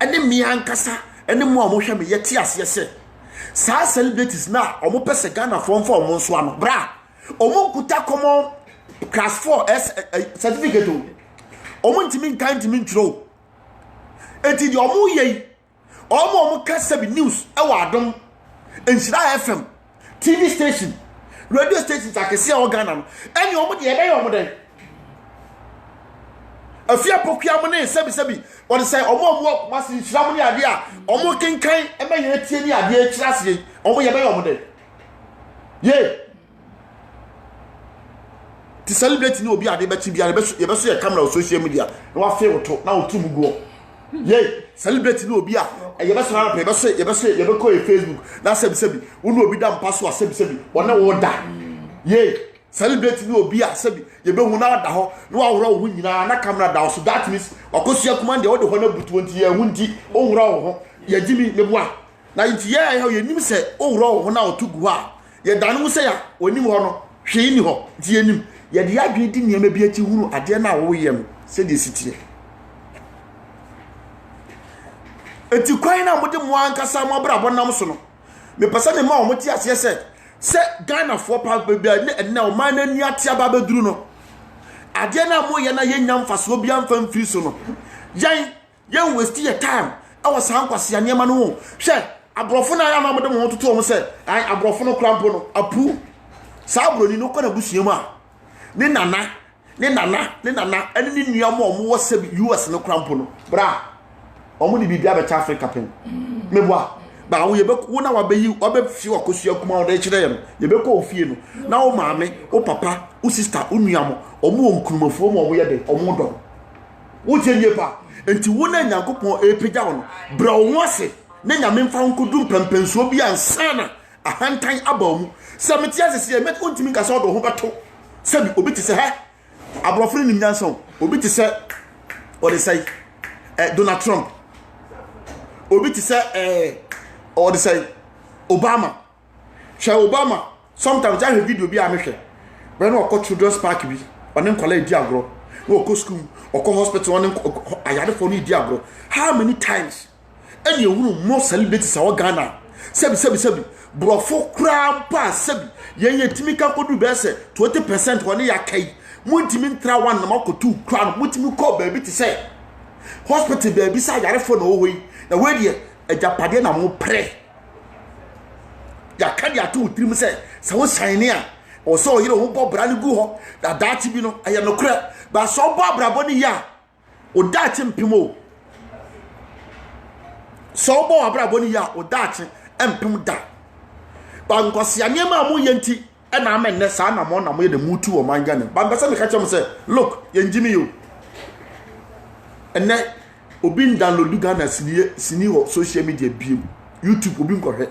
ene mi ankasa ene mo hwe me yeti ase se sa celebrities na omo pese Ghana from omo nso ano bra omo kuta common class 4 certificate omo ntimi nkan ntimi ntro enti di omo ye omo kasa bi news e wa adom Nsira FM TV station radio station akese o Ghana no ene omo de ebe omo den afia pokuam ne sebi won say omo masi Nsira ne ade a omo kenkan e ma ye tie ni ade kirase omo ye be omo den ye ti celebrate ni obi ade be chi bia ye be so ye camera social media na wa fe woto na otum go ye celebrate ni obi a ye be so na pe ye be ko Facebook na sebi wonu obi da mpa so a sebi wona wo da ye celebrate ni obi a sebi ye be hu na da ho na wa woro wo nyina na camera da so that means okosia command wo de ho na butu nti ye hu nti o woro ho ye jimi ne boa na nti ye nim se o woro ho na otugu ha ye dan wo se ya onim ho no hwe ni ho nti ye nim ye de adwe di niam bi achi huru ade na wo yem se de sitie eti kwan na mode mo ankasa mo bra bonam so no me pesa ne ma o moti ase se Ghana for pa bia na o man na ni atia ba beduru no ade na mo ye na ye nyam faso bia mfam firi so no yen waste your time awasan kwase anema no hwe abrofo na ya na mode mo toto mo se ai abrofo no krampo no apu sa abroni no kona busuam a ne nana ene ni nuam o mo wose US no krampo no bra omo ni bibia be Africa pen meboa ba wo ye be wo na wa be yi wa be fi wakosua kuma wo de kire ye no ye be ko ofie no na wo maame wo papa wo sister wo nuam omo onkrumafo mo wo ye de omo do wo je nie pa enti wo na Nyankopon epija wo no bra wo ase na nyame mfa nkodu pempensuo bi ansana ahantan abamu se metia sese met ontimi ka so do ho beto sabi obi ti se ha abrofre nim nyanson obi ti se o de say Donald Trump obi ti se or they say Obama. Shall Obama sometimes I have video be a mission. When I go children's park be, or then college diagro, or go school, or go hospital, I had a phone diagro. How many times? Any room more celebrities our Ghana. Sebi, brofo crown pass sebi. Ye timika could do best 20% one year kay. Muntimin tra one mako 2 crown, Mutimu call baby to say. Hospital baby side I phone away. The way here. Ejapade na mo pre ya ka dia to trim se wo shine a o so yire wo bo bra ne gu ho da dachi bi no aye no kra ba so bo abrabo ne ya o dachi mpimo so bo abrabo ne ya o dachi empim da ba nkwase anema mo yenti e na amenne sa na mo ye de mutu o manga ne ba mbese me ka chem se look ye njimi yo enne obi download Ghana sini ho social media biem YouTube obi nkohwe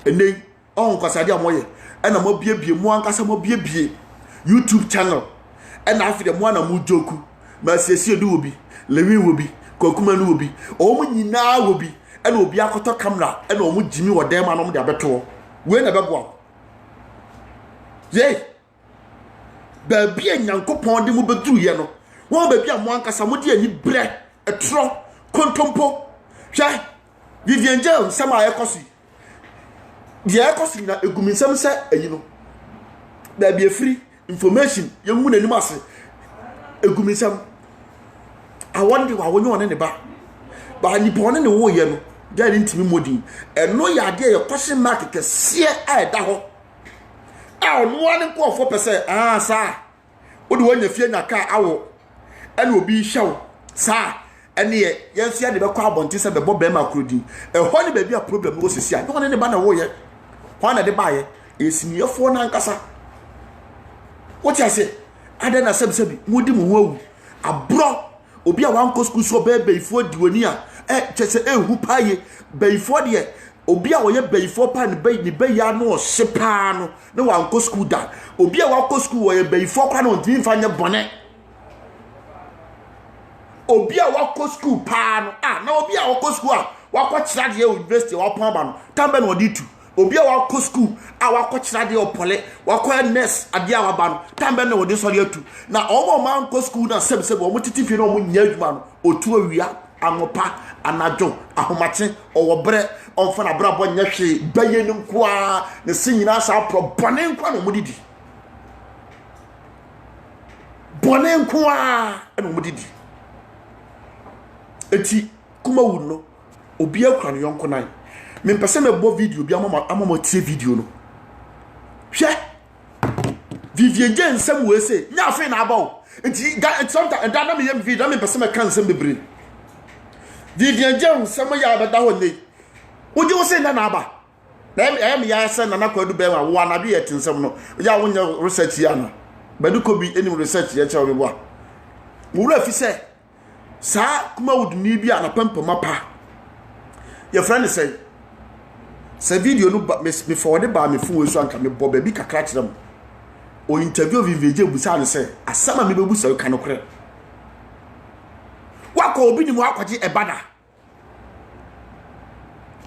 ene on kwasade amoye ena mo biebie mo ankasa mo biebie YouTube channel and after the one mu joku ma siesie do obi lewi obi kokuma no obi omu nyina obi and obi akoto camera and omu jimi wo dem anom de abeto we na bebo ye ba bia nyankopon de mu beduru ye no won ba bia mo ankasa mo de ani bre etro kontompo hwa Vivian Jones sama ekosi de ekosi na eguminsam se ayi no ba bia free information yemu na nim ase eguminsam awonde wa wonyo one ne ba ni pon ne wo ye no dia ni ntimi modin eno ya de ye kwose mark kese a da ho a ono ane ko 4% sa odi wanya fie nya ka awo ene obi hyew sa ene ye yensia de be kwa abonti se be bo be makrodi ho ne ba bia problem wo sisi a no ne ba na wo ye ho na de ba ye esiniyefo na nkasa what you say adena sebi mudi mu ho awu abro obi a wan ko school so be ifo diwani a chese ehu paye be ifo de obi a wo ye be ifo pa ni be ya no hyepa no ne wan ko school da obi a wan ko school wo ye be ifo pa no ntimi fa nye bone obi a wan ko school pa no na obi a wan ko school a wa ko kira de university wa pon ba no tambe no di tu obi a wa ko school a wa ko kira de opole wa ko nurse ade a wa ba no tambe na wodi so de atu na omo man ko school na sebe omo titifi na omo nya adwuma no otu awia amopa anajo ahomache owobre onfa na brabo nya hwe baye ni nkoa ne sinyina sa pro bone nkoa no modidi bone nkoa na modidi eti kuma wu no obi akura no yonko nan me mpese me bo video bi amama tie video no hwe Vivian Jane nsem we say nya afi na abaw enti sometimes and na me yem video me mpese me kan nsem bebre Vivian Jane nsem ya beda ho nei oje wo say na aba na me ya say na kwadu be wa wo na bi yet nsem no ya wo nya research ya na bedu ko bi enim research ya cha wo bo a wo ra fi say sa kuma wodu ni bi ana pampama pa your friend say se video no me forward ba me fun we so anka me bo ba bi kakra kire m o interview VVJ busa no say asama me bebusa ka no kure wako obi ni mu akwaje ebada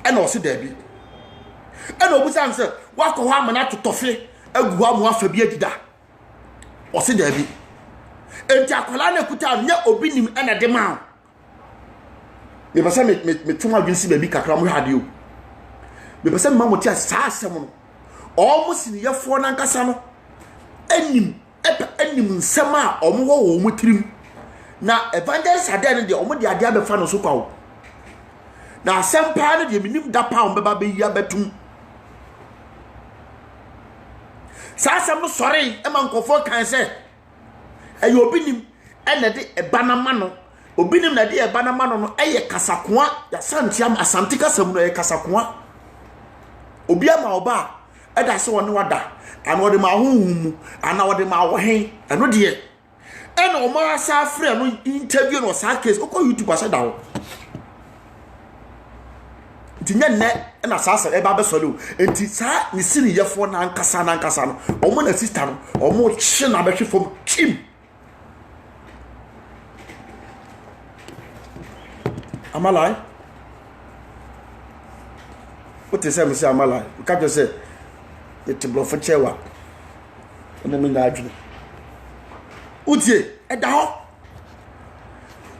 e na o se da bi e na obusa no say wako ho amana totofe agu ho amu afa bi agida o se da bi enti akola na kuta nya obi nim e na de ma me pasa me tuma gwinsi ba bi kakra mo hade o me pese mma moti asasem no o musini yefo na nkasa no anim nsem a o mo wo mo tirim na evangelist adan de o mo de ade abefa no so kwawo na asem pa no de minim da pa o beba be yi abetum sasem no sori e man kofo kan se ayo obinim e na de ebanama no obinim na de ebanama no eye kasakoa ya santiam asantika sam no eye kasakoa obi ama oba eda se woni wada ana wode ma hohum ana wode ma wohen eno de ena o ma sa frɛ no interview no sa case okọ YouTube asa dawo ntinya ne ena sa sa eba be solo enti sa ni sini yefo na nkasa no o mo na sister no o mo chi na be hwe fom kim amalai what is say amalai you can't just say it bluff chewa and me na adwene utie eda ho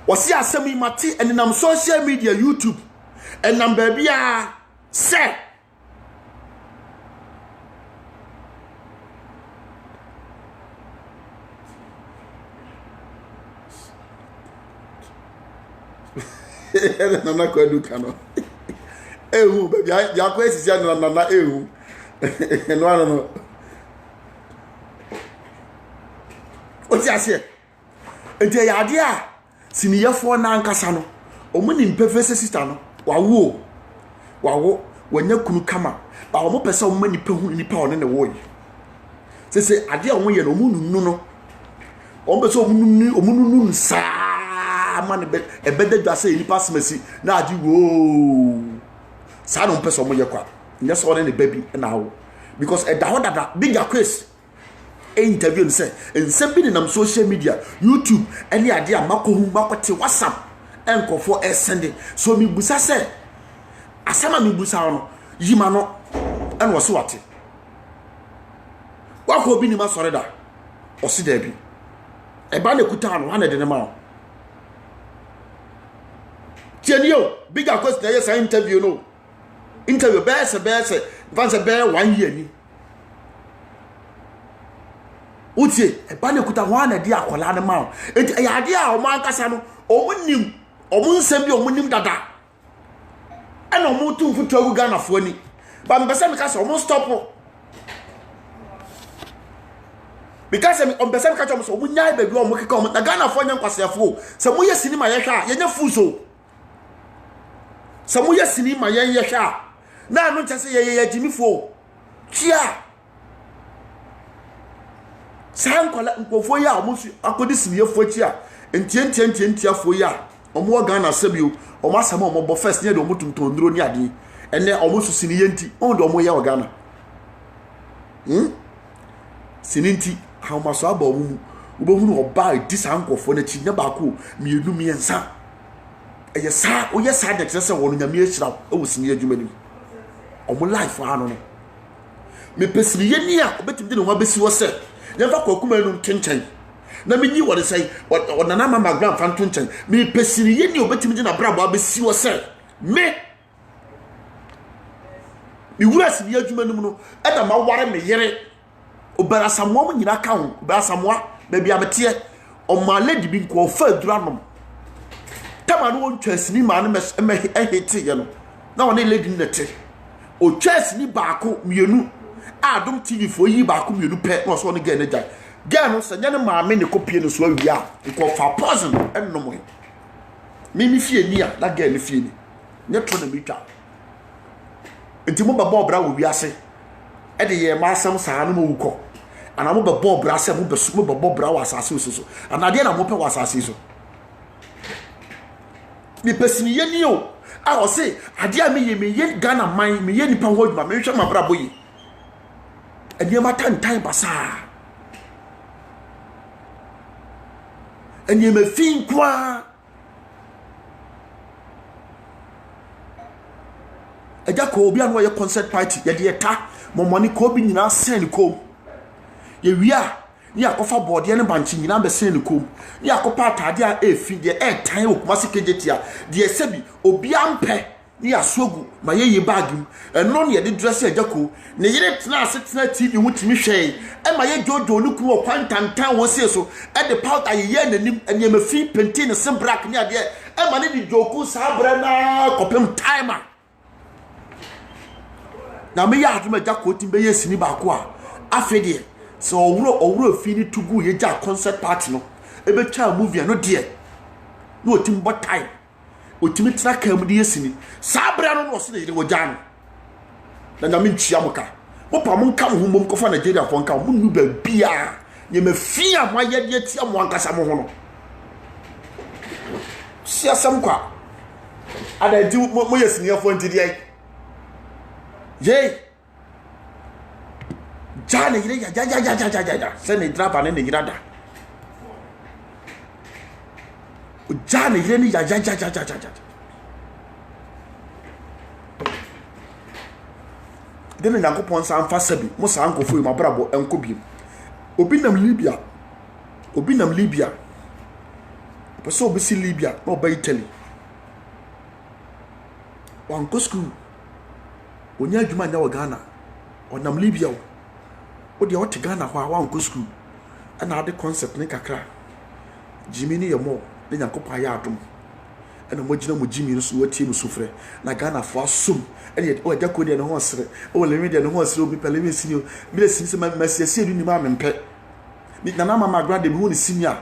wasi asemi mate enam social media YouTube enam ba bia se nana kwa duka no ehu baby ya kwa esisi nana ehu no oti ase enti ya ade a siniyefo na nkasa no omuni mpefese sister no wawo wanya kunu kama ba omo pese omo nipa hu nipa one ne wo yi sese ade a omo ye no omununu no omo pese omununu sa man ebede dwase nipa smasi na adi wo sa no pese omo ye kwa nya so ne baby na wo because e da ho dada bigger case interview no say nsem bi nam social media YouTube any ade a makohu makote WhatsApp enkofo send so mi busa say asama mi busa no yima no en wo so wate wako bi ni ma sore da o si da bi e ba na kuta no wana de ne ma tienio bigger question yes interview no interview best fancy be 1 year ni utie e ba na kuta wana de akola ne ma e ya de a o man kasa no o munim o mun nsem bi o munim dada ana o mu tu futu agu Ghana fo ni ba mbesa me kasa o mun stop because on person catch am so mun nyai be bi o mu keka o na Ghana fo nya nkwasefo se mu ye sinima ye hwa ye nya fuso se mu ye sinima ye hwa na anu nchase ye jimifo chia san kwala nkofo ya o mu akodi siniye fo chia entie fo ya o mu Ghana sabio o ma sama o mo bo first ne de o mu tuntum nduro ni ade ene o mu siniye nti on de o mu ya o Ghana sininti how much about who buy this uncle for the chinya baku, me do me and sa. A yes, oh yes, I just said one in a mere shop. Oh, senior Jumani. Oh, my life for Hanon. Me Pessiliania, but you didn't want to see what said. Never could come on Tinchen. Let me knew what to say, what Nana my grandfather Tinchen. Me Pessiliania, but you didn't have see what said. Me. You were senior Jumano, and I'm a water me here. Obara samwa nyina kan obara samwa baby abetie o ma lady bi ko fa duranom tama no ntwasini ma no me ehete ye no na wona lady nete o twasini baako mienu adom tv fo yi baako mienu pe no so no ga na ja ga no sanya ne maame ne kopie no so awia ko fa poison ennom mi fie ni a na ga ne fie ni ne to na mi twa enti mo baba obra wo wiase e de ye ma asam saa no mo wuko ana mo baba obra asam mo besu mo baba obra wa asase so ana de na mo pe wa asase so mi pesini ye ni o a o se ade a me ye Ghana man me ye nipa ho djuma me hwe ma bra boyi ade ma tantan basa ade me fin kwa eja ko obi anu ye concert party ye de ta momoni ko bi nyina sen ko ye wia ni akofa bode ne banchi nyina be sen ko ni akopa atade a efi de tan okuma sekejetia de sebi obi ampe ni asogu ma ye bag eno ne de dress eja ko ne yire tena asetena tv mutimi hwe e ma ye jojo ne ku okwantantan wo se so e de powder ye nanim ene ma fi penti ne simbrak ni ade e ma ne di joku sabra na kopem timer na me ya aduma ja ko timbe ye sini ba ko a afede so owuro fini tugu ye ja concert party no e be twa movie no de no timbo time otimi tra kam de ye sini sabra no so de wo ja no na na me ntwia mo ka mo pa mo nka mo mom ko fa Nigeria fo nka mo nu ba bia ye me fia mo ye de tia mo ankasa mo ho no siasam kwa ada di mo ye sini fo ntidi ai ye jana yire ja se ne drapa ne yirada jana yire ni ja dene Nyankopon san fa sabi mo san ko fu ma brabo enko bi obi nam Libya peso obi si Libya no ba Italy wan ko school onya adwuma nya wo Ghana onam Libya o de o te Ghana ho a wan ko school ana ade concept ne kakra Jimmy ne yemo ne Nyankopon ya adom ana mo gina mo Jimmy no so watie no sufre na Ghana fo asom ene o agya ko de ne ho sere o le media ne ho sere obi pele me sinio mi le sin se ma siasie du ni ma mempe mi na mama magrade mi hu ni senior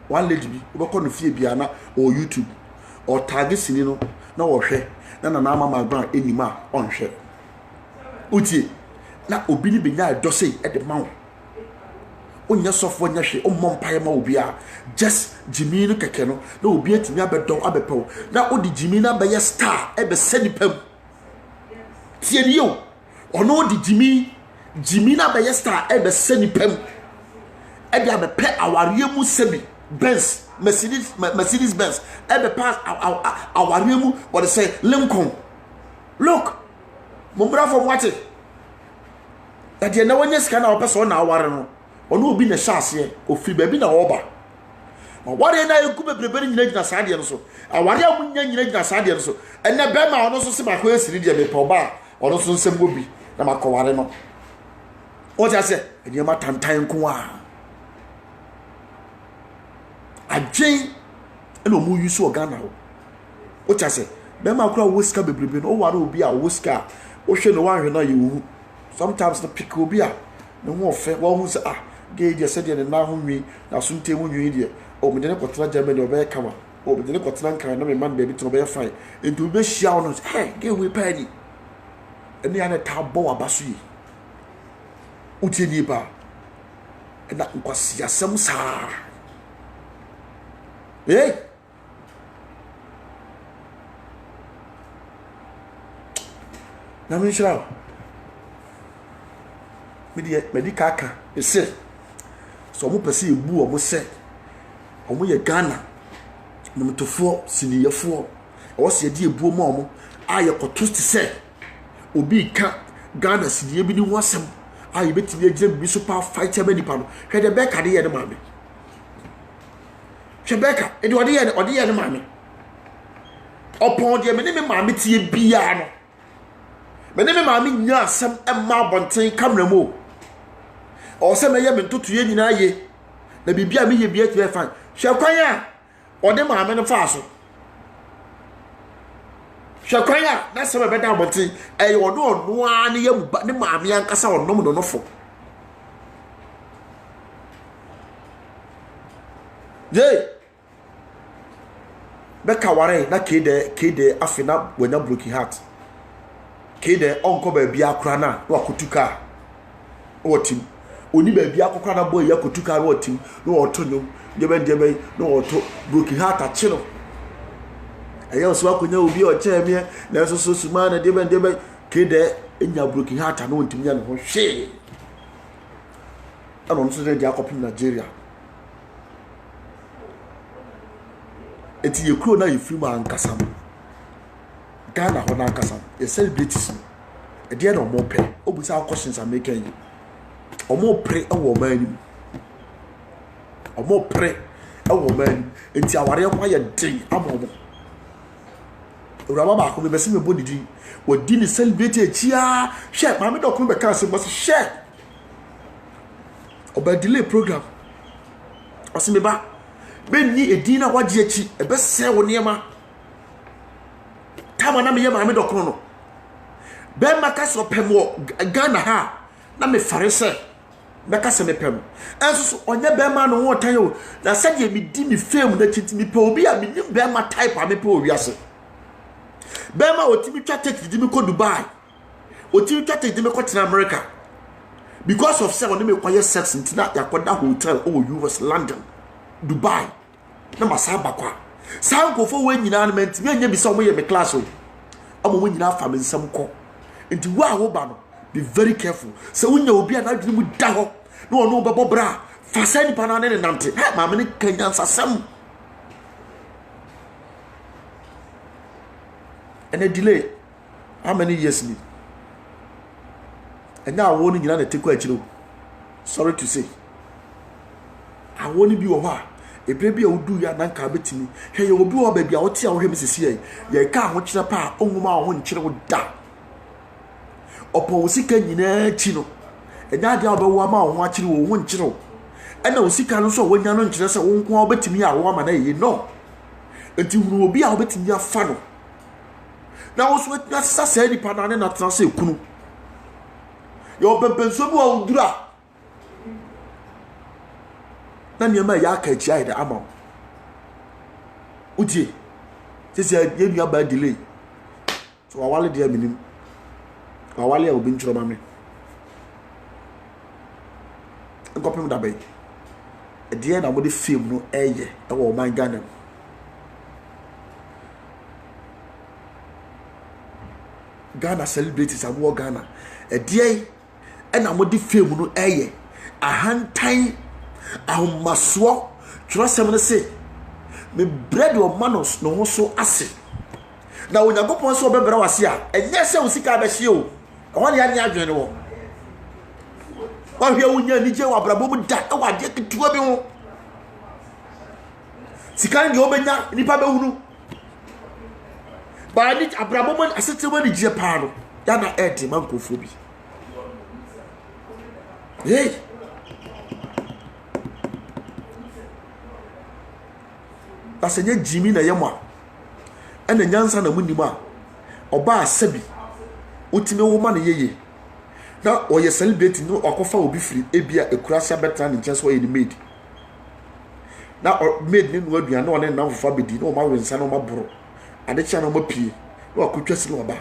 one lady bi o be ko no fie bia na o YouTube o tag sini no na wo hwe na mama magrade enima on hwe utie na obi ni benya edose e de mawo onya sofo nya hwe o mompaye ma obi a just Jimmy no keke no na obi atimi abedon abepew na odi Jimmy na be star e be sanipam tie ni yo ono odi Jimmy Jimina be star e be seni pem e dia be pe aware mu sebi Benz Mercedes Benz e be pass aware mu what they say Lincoln. Look mumbra from what that dey na wanya sika na opeso na aware no ono obi na hyase ofi ba bi na oba aware na egu bebrebe nyina gyina saade no so aware amunya nyina gyina saade no so enne be ma ono so se ba ko esiri de me pe oba ono so nsem obi na makoware no o ja se eni ma tantan ko a agyen ena omu yusu ogana o ja se be ma kura woska bebrebe no o ware obi a woska o hwe no wanhwe na yewu sometimes the pick obi a no ho fe wo hu se ge je se de na ho nwi na so ntemu nwi de o me de ne kotena Germany o be kama o me de ne kotena nkan na me man baby to be fine into be shia on ge we padi eni ane tabo abaso yi utie ni ba na nkwasi asem saa na me shira medical ka ese so mo pese ebu o mo se o mo ye Ghana no mtofo siniyefo o se di ebu mo mo aye kotosti se obi ka Ghana siniye bi ni wasem aye betimi agire bi so pa fight aba nipa no hwe de beka de ye ne maame hwe beka e de ode ye ne maame opon de me ne maame tie bia no me ne maame nya asem emma bonten camera mo o se me ye me ntoto ye nyina ye na bibia me ye bia tie fan hwe kwan a ode maame no fa so hwe kwan a na se me be da bonten e ono a ne ye mu ne maame ankasa onom no nofo ye beka ware na kede afina wanya broken heart kede onko ba bia akura na wakotuka otim oni ba bia akokra na boy yakotuka na otim no otonyo debe no oto broken heart achilo eya so akonya obi o chemie na so suma na debe kede enya broken heart na ontim nya no hwe ano nso de akopim Nigeria eti ye kuro na yefiri ma ankasam Ghana ho na ankasam ye celebrities e de na omo pe obusa questions are making you omo pre ewo mani omo pre ewo mani enti aware ho ya den amomo uraba ba ko be bese me bodidi wodi ni celebrate echia hwe ma me dokun be kan se mo se hwe oba delay program osime ba benni edina waje echi ebe se wo niema tama na me ye ma me dokun no be maka so pem wo Ghana ha na me fare se meka se me pem enso so onye be ma no wo tan o na se de me di me fame na chiti me pe obi a me nim be ma type a me pe owi ase be ma otimi twa take di me ko Dubai otimi twa take di me ko tena America because of say when me kwaye sex ntina yakoda hotel o US London Dubai na masaba kwa sankofo we nyina na mentimi anya bi se omo ye me class o omo we nyina fa me nsam ko enti wa wo ba no be very careful se wonya obi na adwene mu da ho na ono bebo bra fa sani pa na ne nante ha ma me ne kanya nsasam and a delay how many years ni and now woni nyina na teku achiro sorry to say I woni bi wo ha ebrebi a wudu ya na nka betimi hwe ye obi wo ba bia wo tia wo hwe mesisi ye ka ho kire pa onwuma wo nkire wo da opo wosika nyina chi no enya dia obawo ama ho akire wo nkire ena wosika no so wonya no nkire se wo nko obetimi a wo ama na ye no enti huru obi a obetimi afa no na wo so na sasa di pa na ne na transe kunu yo bempenso bi wo dura na niema ya aka echi ayi da ama utie sisi ye nua ba delay so awale dia minim awale a obi ntro ma me nkopem da bay e dia na mo de film no eye e wo man Ghana Ghana celebrities abo Ghana e dia ɛna mode fame no ɛyɛ ahantan ahomasoɔ twerɛsɛm no se me bread o manos no ho so ase na onyankopɔn so obɛbrɛ wase a ɛnyɛ sɛ wo sika bɛhye o ɛhɔ ne anya adwene wo wahwɛ wo nya nigye wɔ abrabɔ mu da ɛwɔ adeɛ ketewa bi ho sika ne obɛnya nipa bɛhunu ba ni abrabɔ mu asete mu ne gye paa no ya na ɛde man kofo bi hey asenya jimi na yema ɛna nyansa na munim a ɔba asabi otime wo ma na yeye na ɔyɛ celebrate no akofa obi firi ebia ekurasa betra ne nkyɛn so ɔyɛ ni maid na maid ne no aduane ɔne na fofa bedi na ɔma wensa na ɔma boro adekyia na ɔma pie na ɔkotwa si na ɔba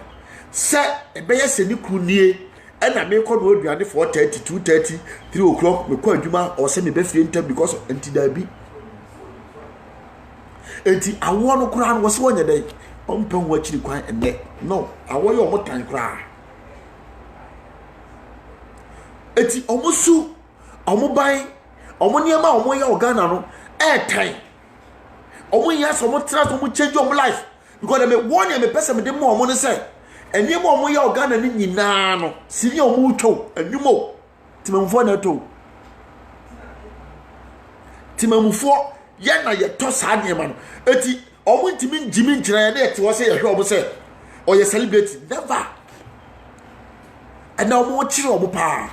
sɛ ɛbɛyɛ sɛ ni kru nie ɛna me kɔ no aduane 4:30 2:30 3 o'clock me kɔ adwuma ɔsɛ me bɛfie ntam because antidabi enti awo no kura no wose wonye dai ompan wo akiri kwan enne no awo ye omotan kura enti omusu omoban omoniema omoye ogana no tan omoya so omotra so change om life because me won ye me pese me de mo omo ne se eniema omoye ogana ni nyina no sini omutwo anwumo timamfo na to timamfo yana ye to sa niema no eti omo ntimi njimi nkyira ya na eti wo se ye hwe omo se o ye celebrate never ana omo chire omo pa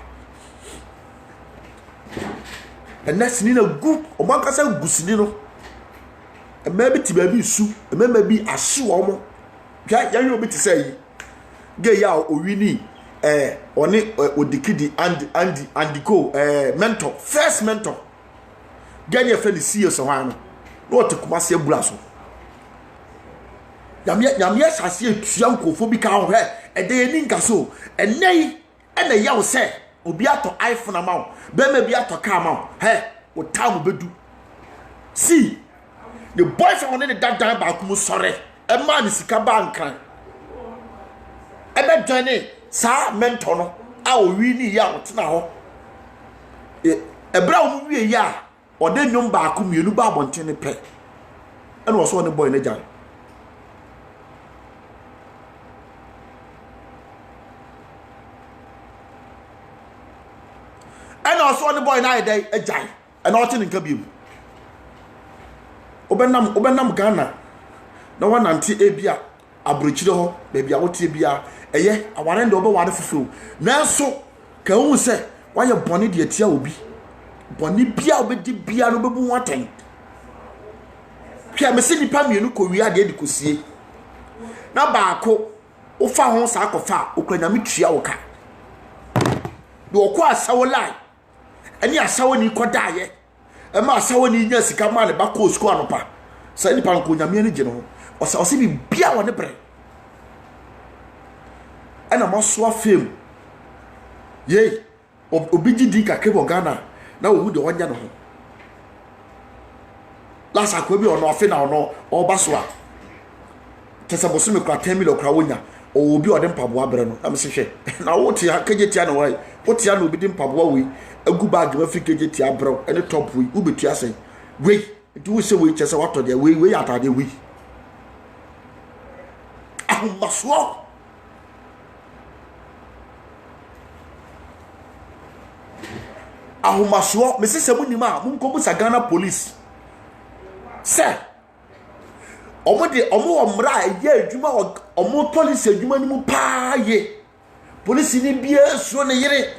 ena sini na gu omo akasa gusini no ema bi ti ba bi su ema bi ahye wo omo ya hwe obi ti say yi ge ya owini oni odikidi and go mentor first mentor gani afa ni sie so hwan no no te kuma se bura so nyame sase atua nkofo bi ka ho e de ni nka so enei ena ya wo se obi ato iPhone amawo be ma bi ato car amawo wo tam bedu see the boyfriend on the dan ba ku mu sore e ma ni sika ba nkran e be dwane sa mentor no a o wi ni ya wo tena ho e bra wo wi ya ode nwom ba ku mienu ba abonten ne pe ene wo so ne boy ne jan ene wo so ne boy na ide ejai ene o tin nka biu obenam Ghana na wanante ebia abrochire ho be bia wote bia eye aware nde obeware fufu nanso ka hu se waye bone de atia obi bone bia obedi bia no bebu waten hwia me se nipa mienu ko wi ade kosie na baako ofa ho sa akofa okranyame tua woka de okọ asawo lai ani asawo ni kodaye e ma asawo ni nya sika ma le bako school anopa sa nipa nko nyame ni gye no o se bi bia wo ne bre ana maso afem ye obi gidi kakre bo Ghana na owu de wonya no ho last akwa bi ono afi na ono oba so a tesa boso me kwa 10 million kwa wonya o obi ode mpaboa bre no am se hwe na wo tia kagetia na wai wo tia na obi de mpaboa we agu bag ma fi kagetia bre ene top we wo betua sen we do we say we chese wato de we atade we ahumbaso ahomaso me se mu nima mu nkomu sa Ghana police se omo omra ye adwuma omo police adwuma ni mu paa ye police ni bia suo ne yire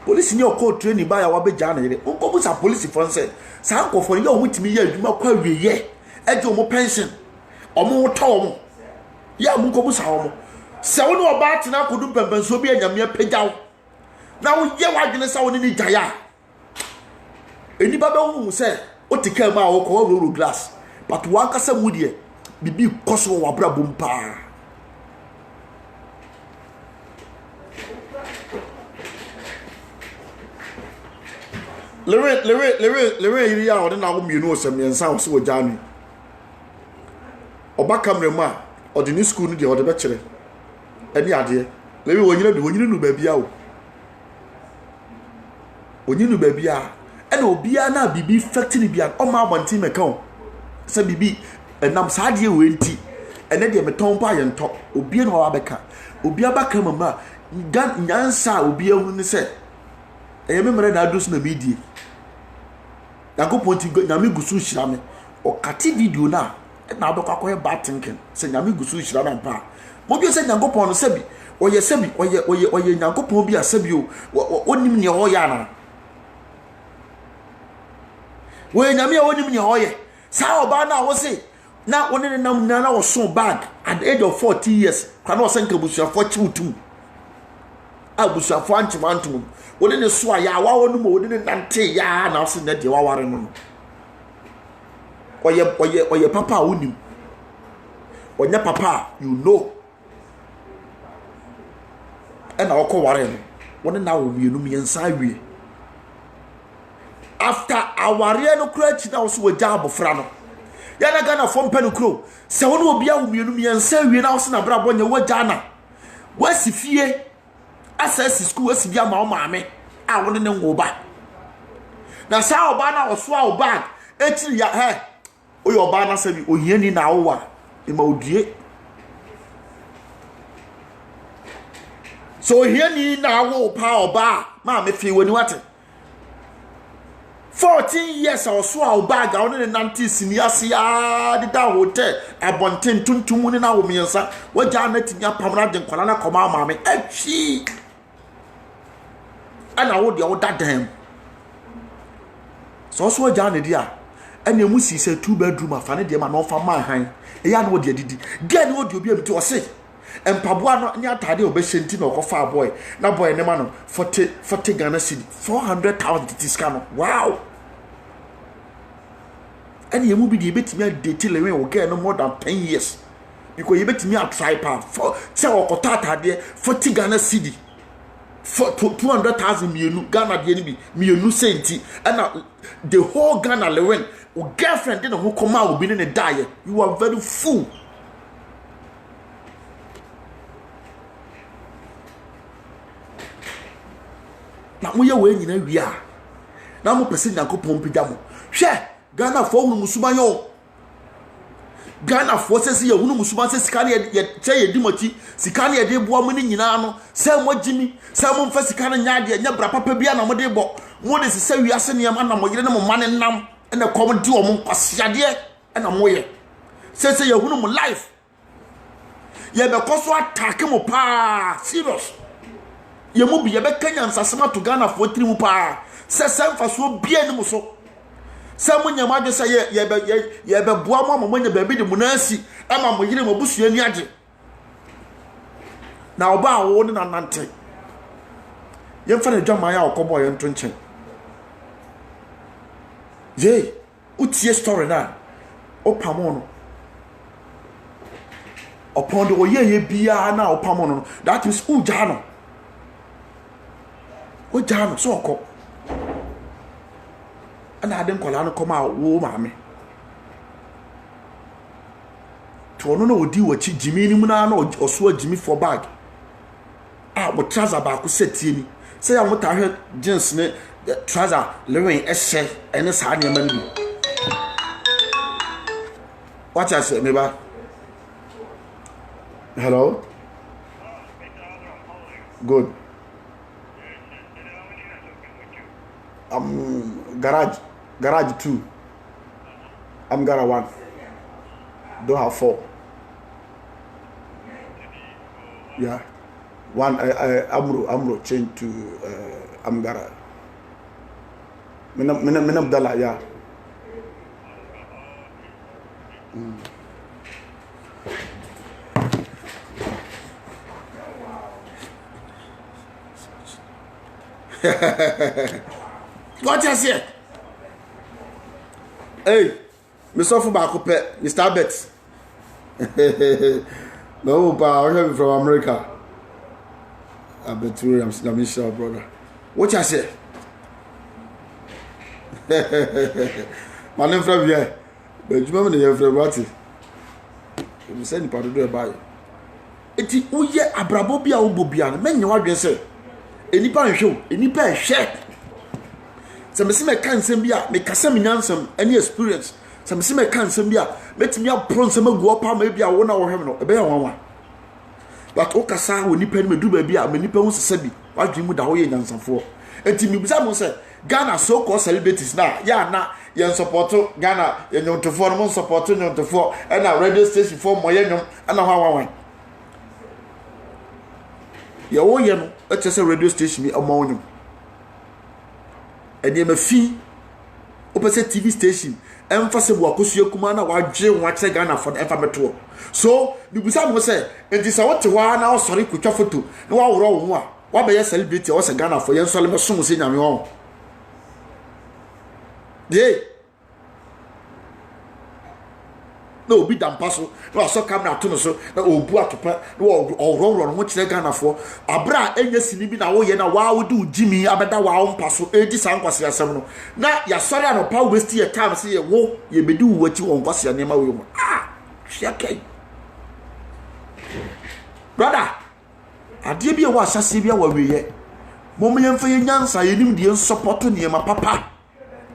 police ni okọ training ba ya wa be ja na yire nkomu sa police fonse sa nkofo ye omo timi ye adwuma kwa wiye eje omo pension omo to omo ya mu nkomu sa omo se wo no oba tena kodu pempenso bi anyame apagyaw na wo ye wadwene sa wo ni jaya eni baba hu se o tika ma wo ko ro glass but wan kasa mu de bibi koso wo abra bompa lewe yiri ya ode na wo mienu osem yensa wo so janu oba kamera ma ode ni school no de ode be kire Any idea? Maybe when you know baby out. When you know baby out. And Obiana be factory be an Oma one team account. Say be and I'm sad you went tea. And then they ton pie and top. Obian or Abeka. Obiaba Kamama. Gan Yansa Obia when they say. I remember that those no media. Na go point go nyame gusu hira me o kati video na na do kwakoye bad thinking se nyame gusu hira na pa mo bi se nyangopon no sebi oye nyangopon bi asebi o onim ne ho ya na we nyame a onim ne ho ye sa oba na wo se na woni ne nam na wo so bag at the age of 40 years kwa na wo senka busuafo chiwutum abusuafo anchimantum woni ne so ya wa wonu mo woni ne nante ya na so ne de wa ware no oye papa wonim onya papa you know and akọ ware no woni na wo mienu miensa wie after aware no kura chi na wo so wagya abofra no ya na Ghana fo mpa no kuro se woni obi a wo mienu miensa wie na wo so na bra bonya wagya na wasi fie access school asi bia ma o maame a woni ne ngoba na sa oba na oso a oba etiri ya he oyo oba na sabi ohiani na awowa e ma odie so ohiani na awo pa oba ma me fi woni wate 14 years oso a oba ga woni ne nanti siniase a de da hotel abonten tuntum ni na wo miensa wagya na tinya pamra de nkwala na koma maame atwi ana wo de wo dadam so ja ne dia ene mu si se 2 bedroom afa ne de ma no fa man han e ya no de didi dia ne wo de obi amti o se empaboa no nya atade obehenti na okofa boy na boy ne ma no 40 Ghana cedi 400,000 tiska no wow ene yemu bi de betimi date lewe wo get no more than 10 years because you betimi a try pa for se okota atade 40 Ghana cedi for 200,000 mienu Ghana de ni bi mienu senti and the whole Ghana lewen o girlfriend dey who come out be ne die you are very fool na mo ye we nyina wi a na mo pese Nyankopon pija mo hwe Ghana fo hunu musuman yo Ghana fo sese ye hunu musuman se sika ne ye che ye dimoti sika ne ye de boa mo ni nyina no se mo gimi se mo mfa sika ne nya de nya bra papa bia na mo de bo mo de sese wi ase ne ma na mo yire ne mo mane nam ene kom di o mo kwasiade na mo ye sese ye hunu mo life ye be koso attack mo pa serious ye mo bi ye be kanya nsasema to Ghana fo tiri mu pa sese mfa so bia ni mo so Samu nyama de say ye be boa mo nya ba bi de munasi ama mo yire mo busua ni age na oba wo ni na nante ye mfa na dwama ya okobo ye nto nchen je utie story na opamo no upon the ye bia na opamo no that is ujano so okọ ana ade nkola no koma wo maame to no odi wachi jimi ni mu na oso jimi for bag mo trouser ba ko setie ni se ya mota hwe jeans ne trouser lewen ehye ene sa ne ma ni what I say me ba hello good garage 2 I'm Gara 1 don't have 4 yeah 1 Amro change to Amgara Minam Dala yeah What you say? Hey, me so for back up, Mr. Betts. No, pa, I'm from America. I bet you I'm sure, brother. What you say? My name from here. But you remember the from what? You send part to do about it. eti uye abrabo bia obo bia menye wadwen se enipa nhwe enipa ehwe se mesime kan nsem bia me kasa me nyansam any experience se mesime kan nsem bia metimi apro nsem agu opa ma bia wo na wo hwem no ebe ya wanwa but o kasa wo nipa ni medu ba bia me nipa hu sesa bi wadwen mu da wo ye nyansafo eti mi bisa mo se Ghana so called celebrities na ya na yen support Ghana yen yontofo no support yontofo e na radio station for moye nyom ana hwa ya wo ye no e chese radio station mi omo nyom e de ma fi opese TV station emphasize bo akosu akuma na wadwe won ache Ghana for emfa meto so ni busa mo se enti sa wote hwa na osori kwatwa photo na wa woro wo a wa be ye celebrity o se Ghana for yen so le meso se nyame won de no bi dampaso no so camera to no so na obu atopa no oro no kire Ghana for abra enye sini bi na wo ye na wa wo du jimi abeda wa wo mpaso edi san kwase asem no na ya sori anopa waste your time say ye wo ye bedi wo wachi won kwase anema wo mu hweke brother adie bi e wo asase bi a wa weye mom ye mfa ye nyansa ye nim die support ne ma papa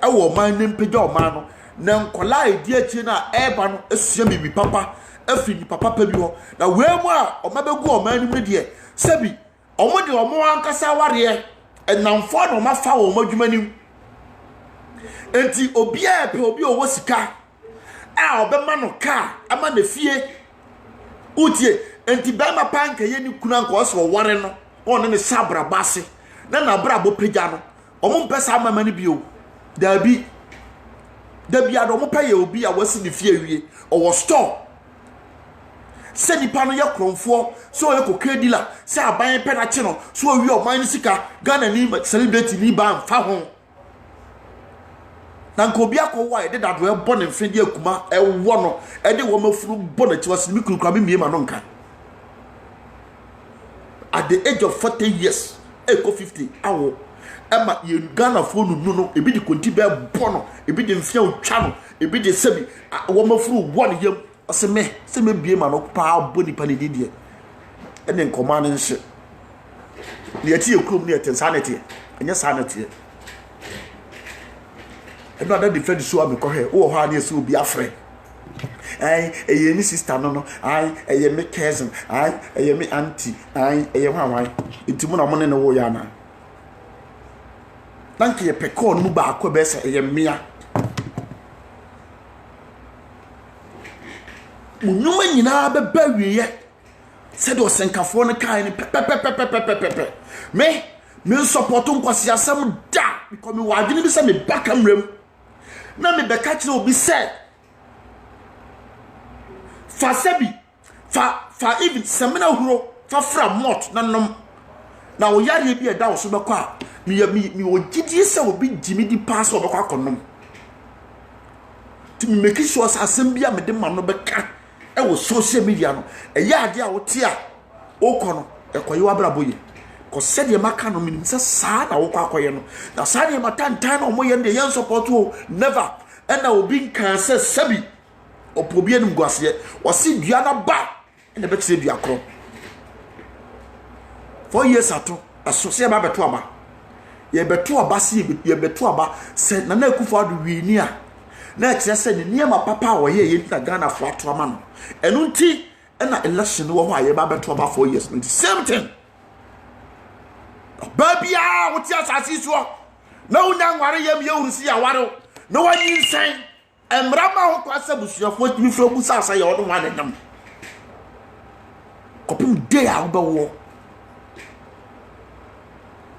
ewo man ne mpega o man no na nkola edi achi na eba no esua bibi papa afi ni papa pa bi ho na we mu a o mabegu o man nim de sebi o mo de o mo ankasa ware enamfo no mafa wo madwuma nim enti obi a pe obi o wo sika a obema no ka ama na fie utie enti ba ma panka ye ni kuna nko so ware no on ne sabra base na bra bo pega no o mo mpesa ama ni bio dabi ado mo paye obi a wasi ne fie wie o wo store se nipa no ye kromfo so ye kokre dealer se aban pe na che no so wi o man sika Ghana ni celebrity ni ba mfa ho na nko obi akọ wa de dado e bo ne mfedi akuma e wo no e de wo mafuru bo na chi wasi mi kurukura mi mie ma no nka at the age of 40 years eko 50 awo Emma ye Ghana phone no ebi di konti be bono ebi di mfia otwa no ebi di sebi wo mafuru won yam se me bie ma no pa boni pa ne didie ene nkoma ne nse ne yati ekrom ne yetensanity enye sanity ebe ada defend so am ko he wo ha ne so obi afre eye ni sister no eye me cousin eye me auntie eye hwan ntimu na mo ne wo ya na Nanke ye peko no ba akọ be se ye mmea Munyuma nyina be bawiye se do senkafo no kan ni pepepepepepepe me support nkwasi asem da because me wadwene bi se me baka mrem na me be ka kire obi se fa sebi fa even semina huro fa fra mot nanom na wo yare bi e da wo so be kwa mi o gidi se obi jimi di pass o be kwa konom ti me make sure asem bia me de ma no be ka e wo social media no e ya ade a wo te a o kono e koyi wa braboye ko se de maka no minim se sa na wo kwa koye no na sa de matantan no mo ye de yan support o never e na obi nkan se sabi opobie nim guase wo si dua na ba e na be tire dua kro 4 years ato aso se ba beto aba ye beto aba se ye beto aba se na na Akufo Addo wini a na kire se ne niema papa wo ye na Ghana fo ato ama no enu nti na election wo ho a ye ba beto aba 4 years no same thing babia wo ti asasi so na unya nware yam ye urusi ya ware na wanyi nsan emrama ho kwa sabusuafo mi fro bu sasa ye odo wane nam kopim de a wo wo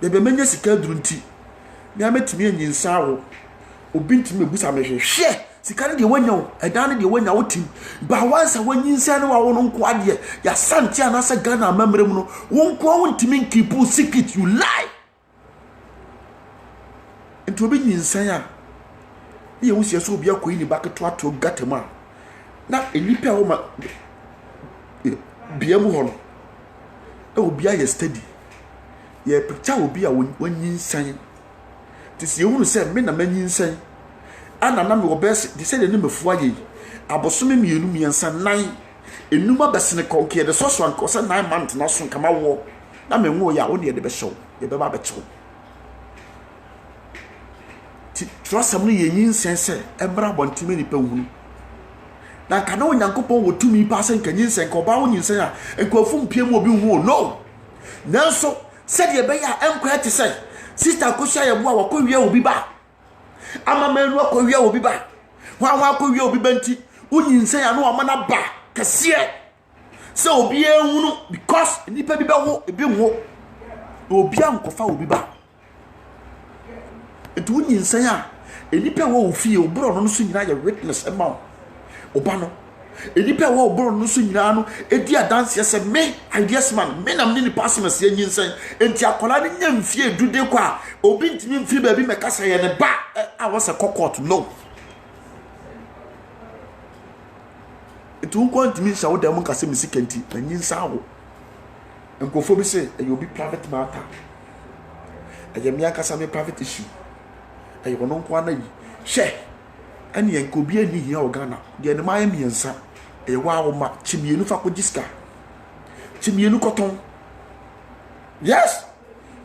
bebe menye sika duru nti me ametimi anyinsa wo obi ntimi ebusa me hwehwe sika ne de wanya wo edan ne de wanya wo tim ba wansa wanyinsa ne wa wo no nko ade ya santi anasa Ghana amamrem no wo nko wo ntimi nkipu secret you lie nti obi nyinsa ya ye wo sia so obi akoyi ni baketo ato gatema na enipa wo ma biam ho no e obi aye study ye picture obi a wanyinsan tisi ehunu se me na manyinsan ana na me obese de se de ne mefu aye abosome mienu miensa nan enuma besene konke de so so anko se 9 months na so kama wo na me nwo ya wo de be hyew ye be ba be kyew ti trosam no ye nyinsen se embra bontime ni pa hunu na kana onyankopon wo tumi pa se nka nyinsen ka oba wo nyinsen a enkofu mpie mu obi hu no nanso se de be ya enkwa ti se sister kosia ye bo a wakowie obi ba ama manu akowie obi ba wa akowie obi ba nti unyinsen ya no amana ba kase se obi ehunu because nipa bi ba wo ebi wo obi ankofa obi ba etu unyinsen ya enipa wo ofie obro no so nyina ye witness ema oba no enipa wo obro no so nyina no edi adanse se me ideas man me nam ni passes ye nyinsen enti akola ni nyamfie edude kwa obi ntimi mfi ba bi mekasa ye ne ba a wo se kokot no etu ntimi sha wo dem nkase misikenti na nyinsa wo enkofo bi se e obi private matter ayemi akasa me private issue ayo no nkwa na yi hye ene enkobi ani hia ogana de ne maye miensa e wa wo ma chimienu fa ko diska chimienu koton yes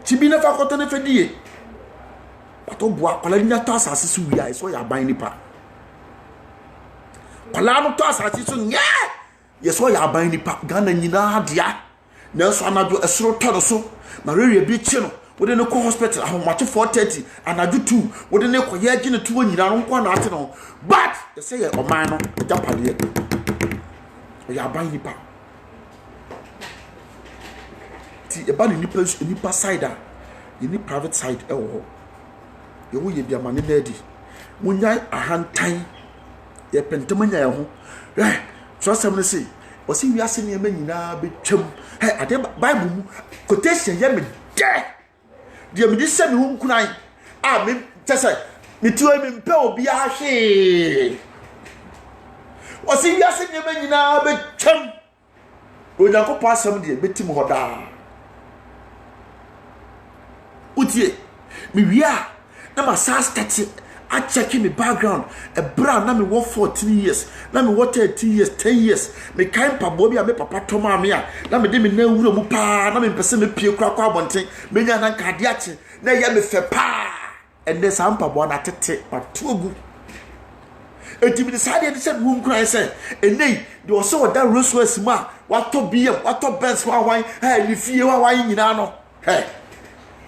chimina fa koton ne fedie pato boa kwala nya to asase su wi ai so ya ban nipa kwala no to asase su nya ye so ya ban nipa Ghana nyina adia na so anado esoro to so na rewe bi chi no wode ne ko hospital ahomache 430 anadu 2 wode ne ko ye gine tuwo nyina no nko na ate no but they say o man no japade o ya ban nipa ti e ba nipa side a ni private side e wo ye wo ye bia mane na di munya ahantan ye pentemanya ye ho so asem ne say o si wiase ne nyina betwam ade bible mu quotation ye me de me dise me hu kunan a me tese me tuo me mpe obi a hwe o si wiase ne nyina betwam onyankopɔ asem de betim hoda utie me wia na ma sa start I check me background a brown na me wo 14 years na me wo 13 years 10 years me kan pa bo bia me papa toma me a na me de me na wura mu pa na me pese me pie kura kwa bonten me nya na kade ache na ya me fe pa ende sampa bo na tete patogu enti me decide de se mu nkran se enei de o so da Rolls-Royce ma wato BM wato Benz wa wan ni fie wa wan nyina no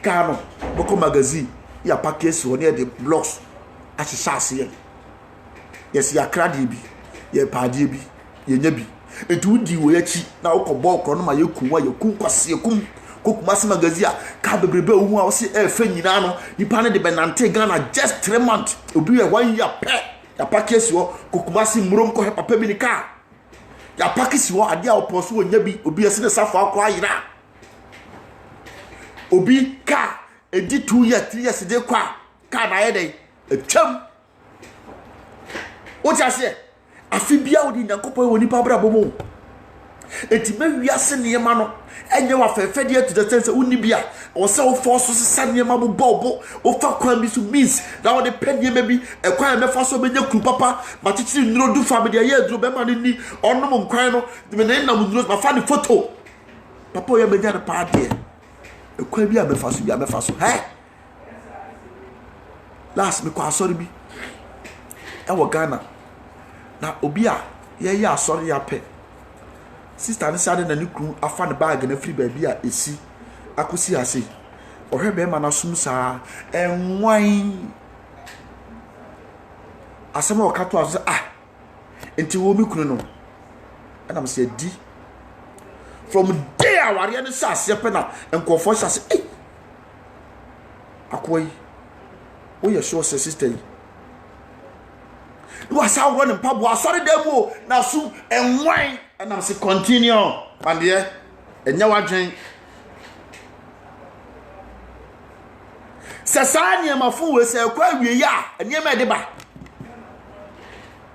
kano boko magazine ya package woni de blocks achishase yes ya krade bi ye paade bi ye nya bi etu di wo yachi na ukobọ okro no ma yekunwa yekun kwase yekum kokumase magazine ka bebrebe ohu a wo se efa nyina no nipa ne de benante Ghana just 3 months obi ye 1 year pe ya package wo kokumase murom ko he papa bi ni ka ya package wo ade a oposo wo nya bi obi ase ne safo akwa yira obi ka edi 2 years 3 years de kwa ka na ye dey etwam o tiase afibia odi nyankopon woni pa bra bomo etibe wiase niema no enye wa fefede to the sense uni bia o se o force sesa niema bo bobo o fa kwan bi so means na wo de penie bi e kwan me fa so benya kru papa ma chichiri nuro du family ya edro be ma ni onom nkwan no me na mu nuro ma fa ni photo papa o ya benya na pa de e kwan bi a me fa so last me kwa sorry bi e wo Ghana na obi a ye ya sorry ya pe sister ni sade na ni kru afa ne bag na free baby a esi akosi ase ohwe be ma na sum sa enwan asema o kato aso enti wo mi kru no ana me se di from day aware ne sa ase pe na enkofo sa se akoyi o ye sure sister yi you are so running pabo sorry dem na su enwan and I'm say continue and there enya wadwen sesania mafu we se kwa wie ya eniema e de ba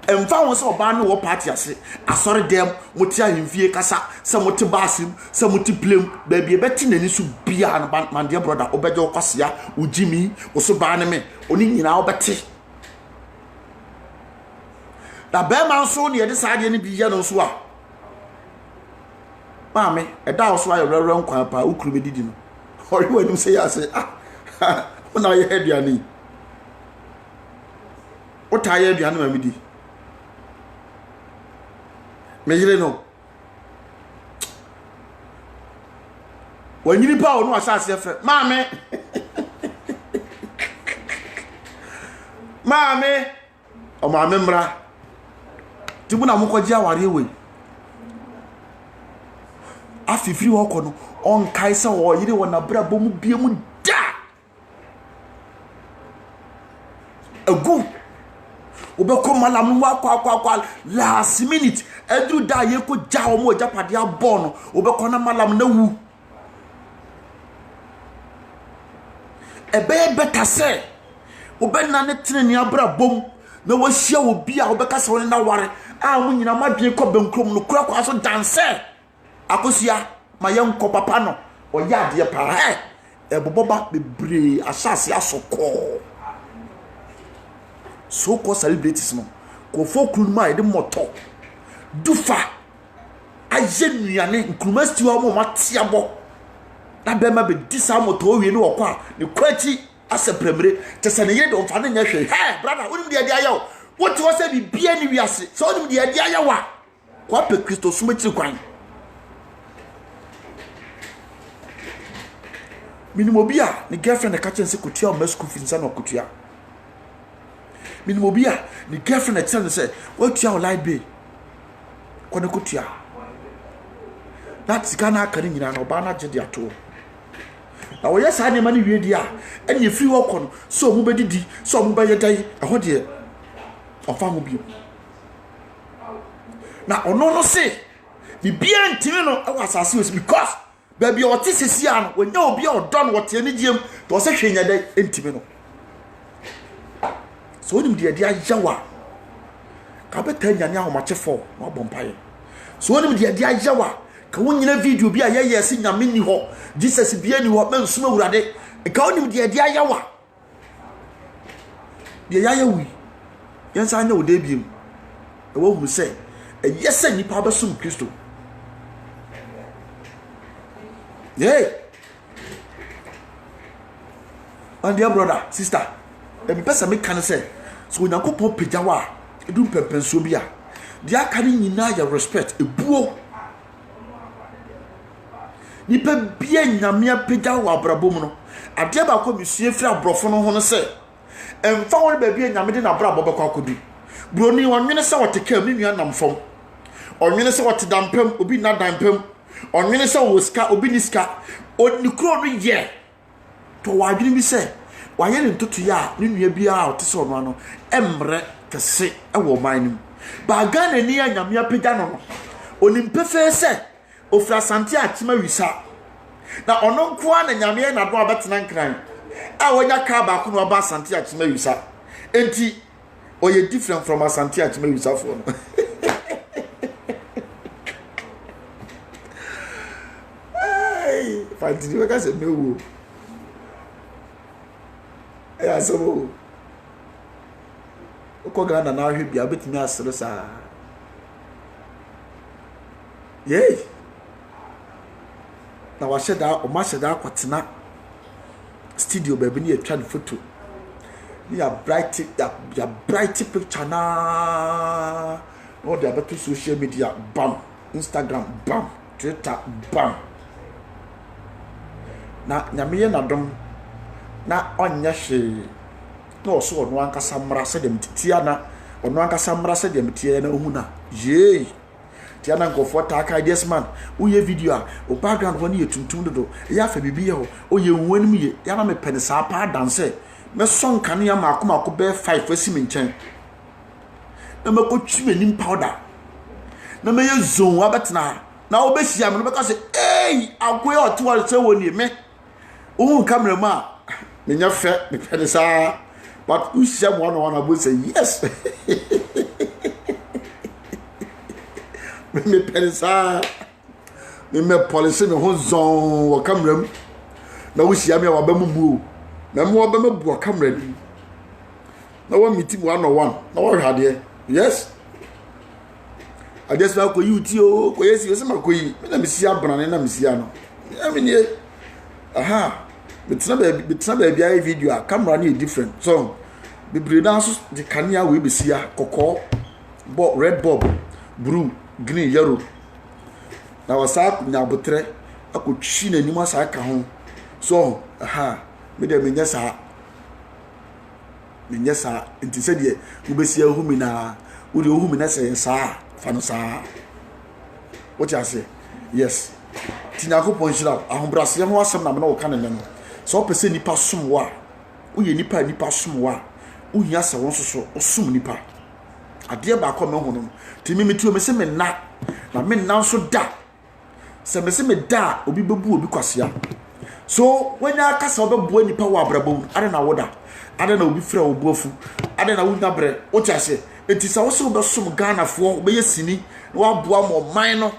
emfa won se oba no wo party ase asori dem moti ahemfie kasa se moti basim se moti plem ba bia beti nani su bia na man dear brother obeje okwasia ujimi oso ba ne me oni nyina obeti da be man so ne de saade ne bia no so a Mammy, a douse why a reverend quampa who could be did him. Or you wouldn't say, I say, when I heard your knee. What I heard your name, Major no. When you power no assassin, Mammy. Mammy, oh, my member. Tibuna Mokoja were away. After free walk on Kaiser or you want a brabum be a good. Obeko malam kwa last minute. Edu da ye ko ja omo japadia born. Obeko na malam na wu. Ebe better say. Obena ne tene ni abrabom. Na wo hia obi a obeka se won na ware. A wo nyina madwen ko benkrom no kura kwa so dance. Akosia mayenko papa no. Oya de pa he. Eboboba bebre asase asoko. So called celebrities no ko fokuluma e de moto dufa ayenuane nkruma stiwa mo matiabo na be ma be disa moto wie ne okwa ne kwachi asepremre tese ne yede omfa ne nya hwe he brother wonim de ade ayaw woti wo se bi bia ni wiase so wonim de ade ayaw a kwa pe Kristo suma tiri kwan minimo bia ne girlfriend e ka chense kotua o masku finsa na kotua minimobia ni girlfriend at tell say what you light be kono kutia that's Ghana kan nyina na oba na gede ato na wo yes ane mani wie dia ene free work on so mu bedidi so mu bayedai eho de ofa mu bio na ono no say bi bia ntimi no e wasase was because baby o ti sisi an wo nya obi o don wo te ani diem to se hwenya dai ntimi no so onim de dia yawa ka beta nyane ahomachefo ma bompaye so onim de dia yawa ka wonyina video bi a ye si nyame ni ho Jesus bi ani ho mansuma wurade ka onim de dia yawa de yayawi yensa anya oda biem e wo hu se e yesa nipa basum Kristo hey and dear brother sister e pesa me kan say so Yakobon pejawa edu pempenso bia dia kan nyina ya respect ebuo nipa bia nyame pejawa abrabom no ade ba ko misue fira brofo no ho no say emfa won ba bia nyame de na brabo bekọ akodu broni wonwene se wote kam ni nua namfom onwene se wote dampem obi na dampem onwene se wo ska obi ni ska onikro no ye to wadwene bi say waye ne ntoto ya ne nua bia o te so no ano emre kese e wo manim ba Ghana ni anyame apega no onimpe fe se ofra sante achima wisa na ono nkoa na nyame na do abetena nkran a wonya ka ba ko no ba sante achima wisa enti oye different from asante achima wisa for no ai fanti we ka se mewo ya so ko Ghana na ahwe bia betimi asere sa yey na wa sheda o ma sheda kwatena studio baby ni atwa photo ni ya bright picture na no dey about social media bam Instagram bam Twitter bam na nyame na dom na onya hwe no so ono ankasa mra se dem titia na ono ankasa mra se dem titia na ohuna yey tia na nkofo ta ka this man uye video a o background woni yetuntum dodo ya fa bibi ye ho o ye nwanim ye ya na me pen sa pa dance me son kan ya makoma be 5 asi me nchen na me ko twi nim powder na me ye zone abetna na obehia me be ka se eh agwe oto se woni me o camera ma me nya fe me pen sa but who say one about say yes me pensa me policy me ho zon wo camera mu na wo hia me wa ba mu bu na mo ba me bu camera ni na wo meeting 101 na wo hade yes I just like you tio ko yesi yesi makoyi me na misia brane na misia no amenie aha betena ba bia video a camera na different so bebre na so de kanea we besia kokko red bulb blue green yellow na wasa nya botre akotwi na nima sa ka ho so aha me de menya sa nti se de wo besia humi na wo de humi na se sa fa no sa what you say yes tinyako ponshira ahombrase ho asem na me no ka ne no so pese nipa somwa wo ye nipa somwa wo hia se won soso osum nipa ade ba akọ me ho no ti me tuo me se me na me na so da se me se me da obi bebu obi kwasea so when ya kasa obebu nipa wo abrabom ade na woda ade na obi fra obuafu ade na wunya bre wo ti ase enti sa wo se obesom Ghana fo obeye sini na waboa mo man no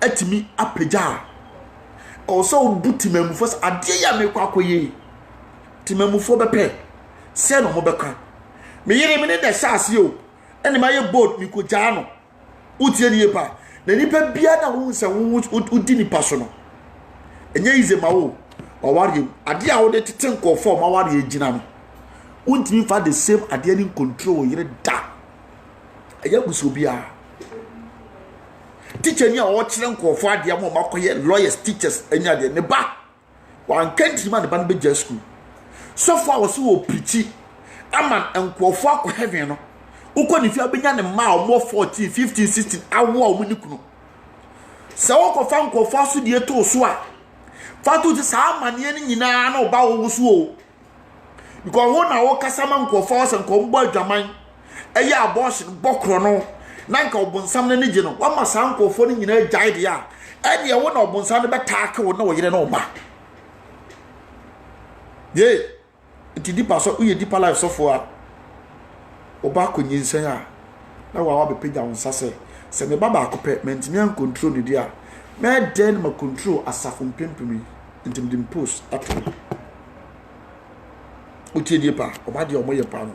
atimi apagya also butimemu fo ade ya me kwakoye timemu fo bepe se no mo beka me yire me ne da saase o ene ma ye boat mi ko gya no utie ni yepa na nipa bia na wo se wo udi nipa so no enye ize ma wo wawari ade a wo de teten ko fo ma wari egina no untimi fa the same ade ni control yire da aya guso bia teacher ni a wo kire nkofo ade mo makoye lawyers teachers enya de ne ba wan country man ba no be school so far wo so wo preach aman nkofo akọ heaven no uko ni fi abenya ne ma o mo 14 15 16 awo o mu ni kunu se wo ko fa nkofo aso de to so a fatu ti sa amane ni nyina na oba wo so o because won na wo kasama nkofo aso nko mbo adwaman eya abortion bokro no na nka obonsam ne je no wa ma sa nkofo ni nyina jaide ya e de wo na obonsam ne betaka wo na wo yire na o ma ye ti di paso uye di life so for oba ko nyinsen a na wa be pagya won sase se me baba akopɛ mentimi an control ni dia me den ma control asafo mpempemi ntimdim post ato utie die pa oba de omo ye pa no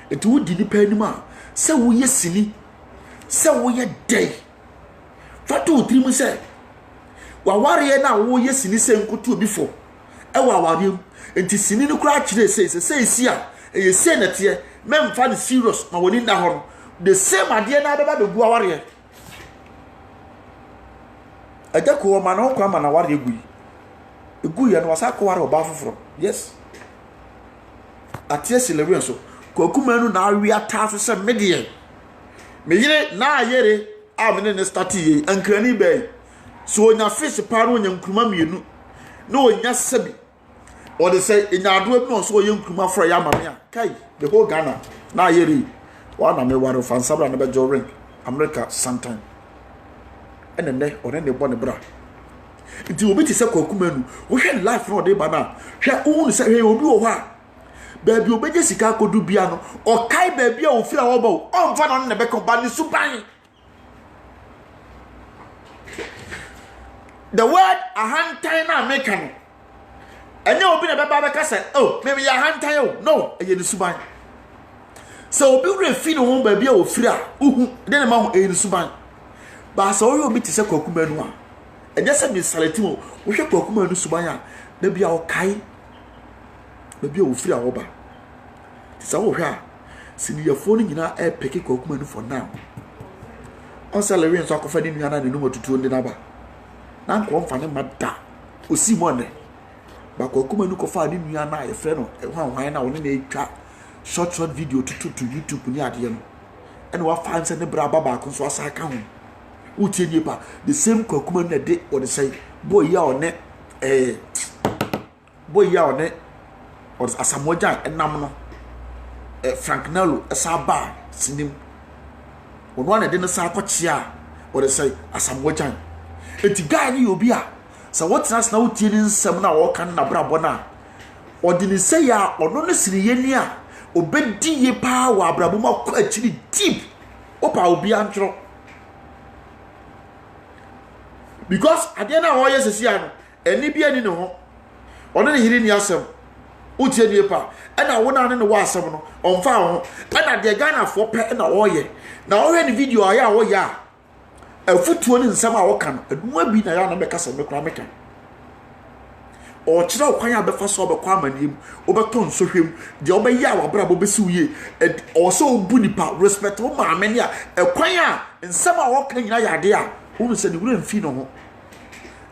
eti wudi ni pa anim a se wo ye sini se wo ye dai fatu utrim se wa ware na wo ye sini se nkoto obi fo e wa ware enti sini no kura kire se si a e se na tie mem fa the serious ma woni nda ho the same ade na beba be bu aware aja ko ma na kwa ma na ware egu ye no wasa ko ware oba foforo yes atie selewe so kokuma nu na awi ata so se medie me yire na ayere a me ne start ye ankrani be so onya fish pa no onya nkruma mienu na onya sabi or they say in Adu no so young Kuma for Yamamia, Kai, the whole Ghana, na yeri, one of me war fan Sabra never Joe ring, America sometime. And then they or then they born a bra. It will be to say Kokumenu, we had life for day bana. She only say, hey, will do what? Baby, obey Jessica could do piano, or Kai baby or feel oboe, on fun on the back of Banny Supine. The word a hand tie American. And you open a baba say, oh, maybe your hand tie. No, a yen suban. So be refin home baby or free. Then a mount a suban. But so you meet to say Kokumenua. And just a Miss Salatimo, we shall Kokumenu Subaya, maybe our Kai, maybe or free over. So here, see your phoning in our air picking Kokumenu for now. On salary and talk of any other number to 2 in the number. Now come find him at that. We see one. Bakokuma no kofa ade nua na ye frɛ no hwan na woni na etwa short video to YouTube ni ade no ene wa fan se ne bra baba ko so asa ka ho utie nipa the same kokuma na de what say boy ya one or asamoja enam no Frank Nello esa ba sinim wono na de no sa akɔkye what say asamoja eti guy ni obi a so what nas na utie ni nsɛm na wo kan na brabɔ na ɔde ni sɛ ya ɔno no siri ye ni a obedi ye pa wa abrabɔ ma kɔ akiri deep opa obi antro because ade na wo ye sesi ano eni bia ni ne ho ɔno ne hiri ni asɛm utie nie pa na wona ne wa asem no onfa ho na de Ghana fo pe na oye na ohwe ne video aya oye a afutuo ne nsem a woka no aduma bi na ya na meka se mekra meka o kira okwan ya befa so obekwa amanim obeto nsohwem de obeyi a wabra bo besi uye o so obu nipa respect wo ma amani a ekwan a nsem a woka nyina ya de a wo se ne wura mfi no ho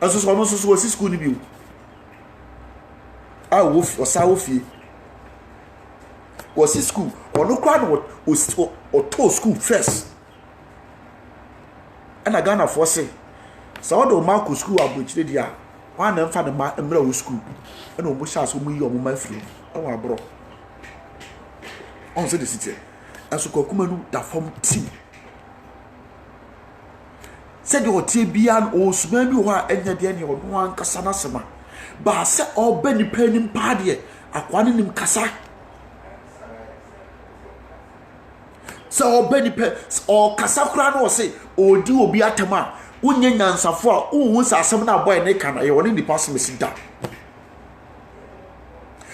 aso so no so so si school ni bi a wo osa wo fie was school or no crowd or to school first and I Ghana for say so do Marco school abuchire dia one na mfa na emra wo school and o mo sha so mo yi o mo ma free e wa bro on say the city aso kokuma nu da form team said the hotel bian o suma bi ho a enya de ne o no an kasa na sema ba se o ba ni panim pa de akwane nim kasa so obeni pe o kasakura no say odi obi atama unye nyansafo a unhu sasem na boy ne kana ye woni nipa so mesi da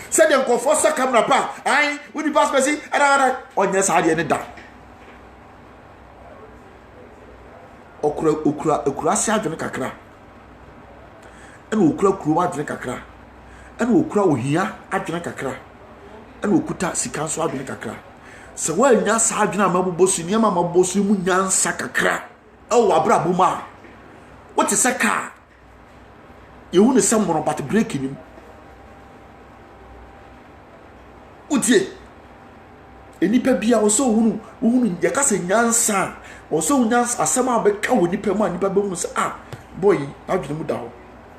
said dem ko for camera pa ai woni pass mesi ara onye sa de ne da okura si adwene kakra ene okura kuro adwene kakra ene okura ohia adwene kakra ene okuta sika so adwene kakra se wa nya sa adwena mabobosu ni ma mabobosu mu nyansa kakra e wo abrabo ma what is saka ye hu ne samoro but break ni utie enipa bia wo so hunu ye ka se nyansa wo so nyansa asema be ka wo nipa mu anipa be hunu se boy adwene mu da ho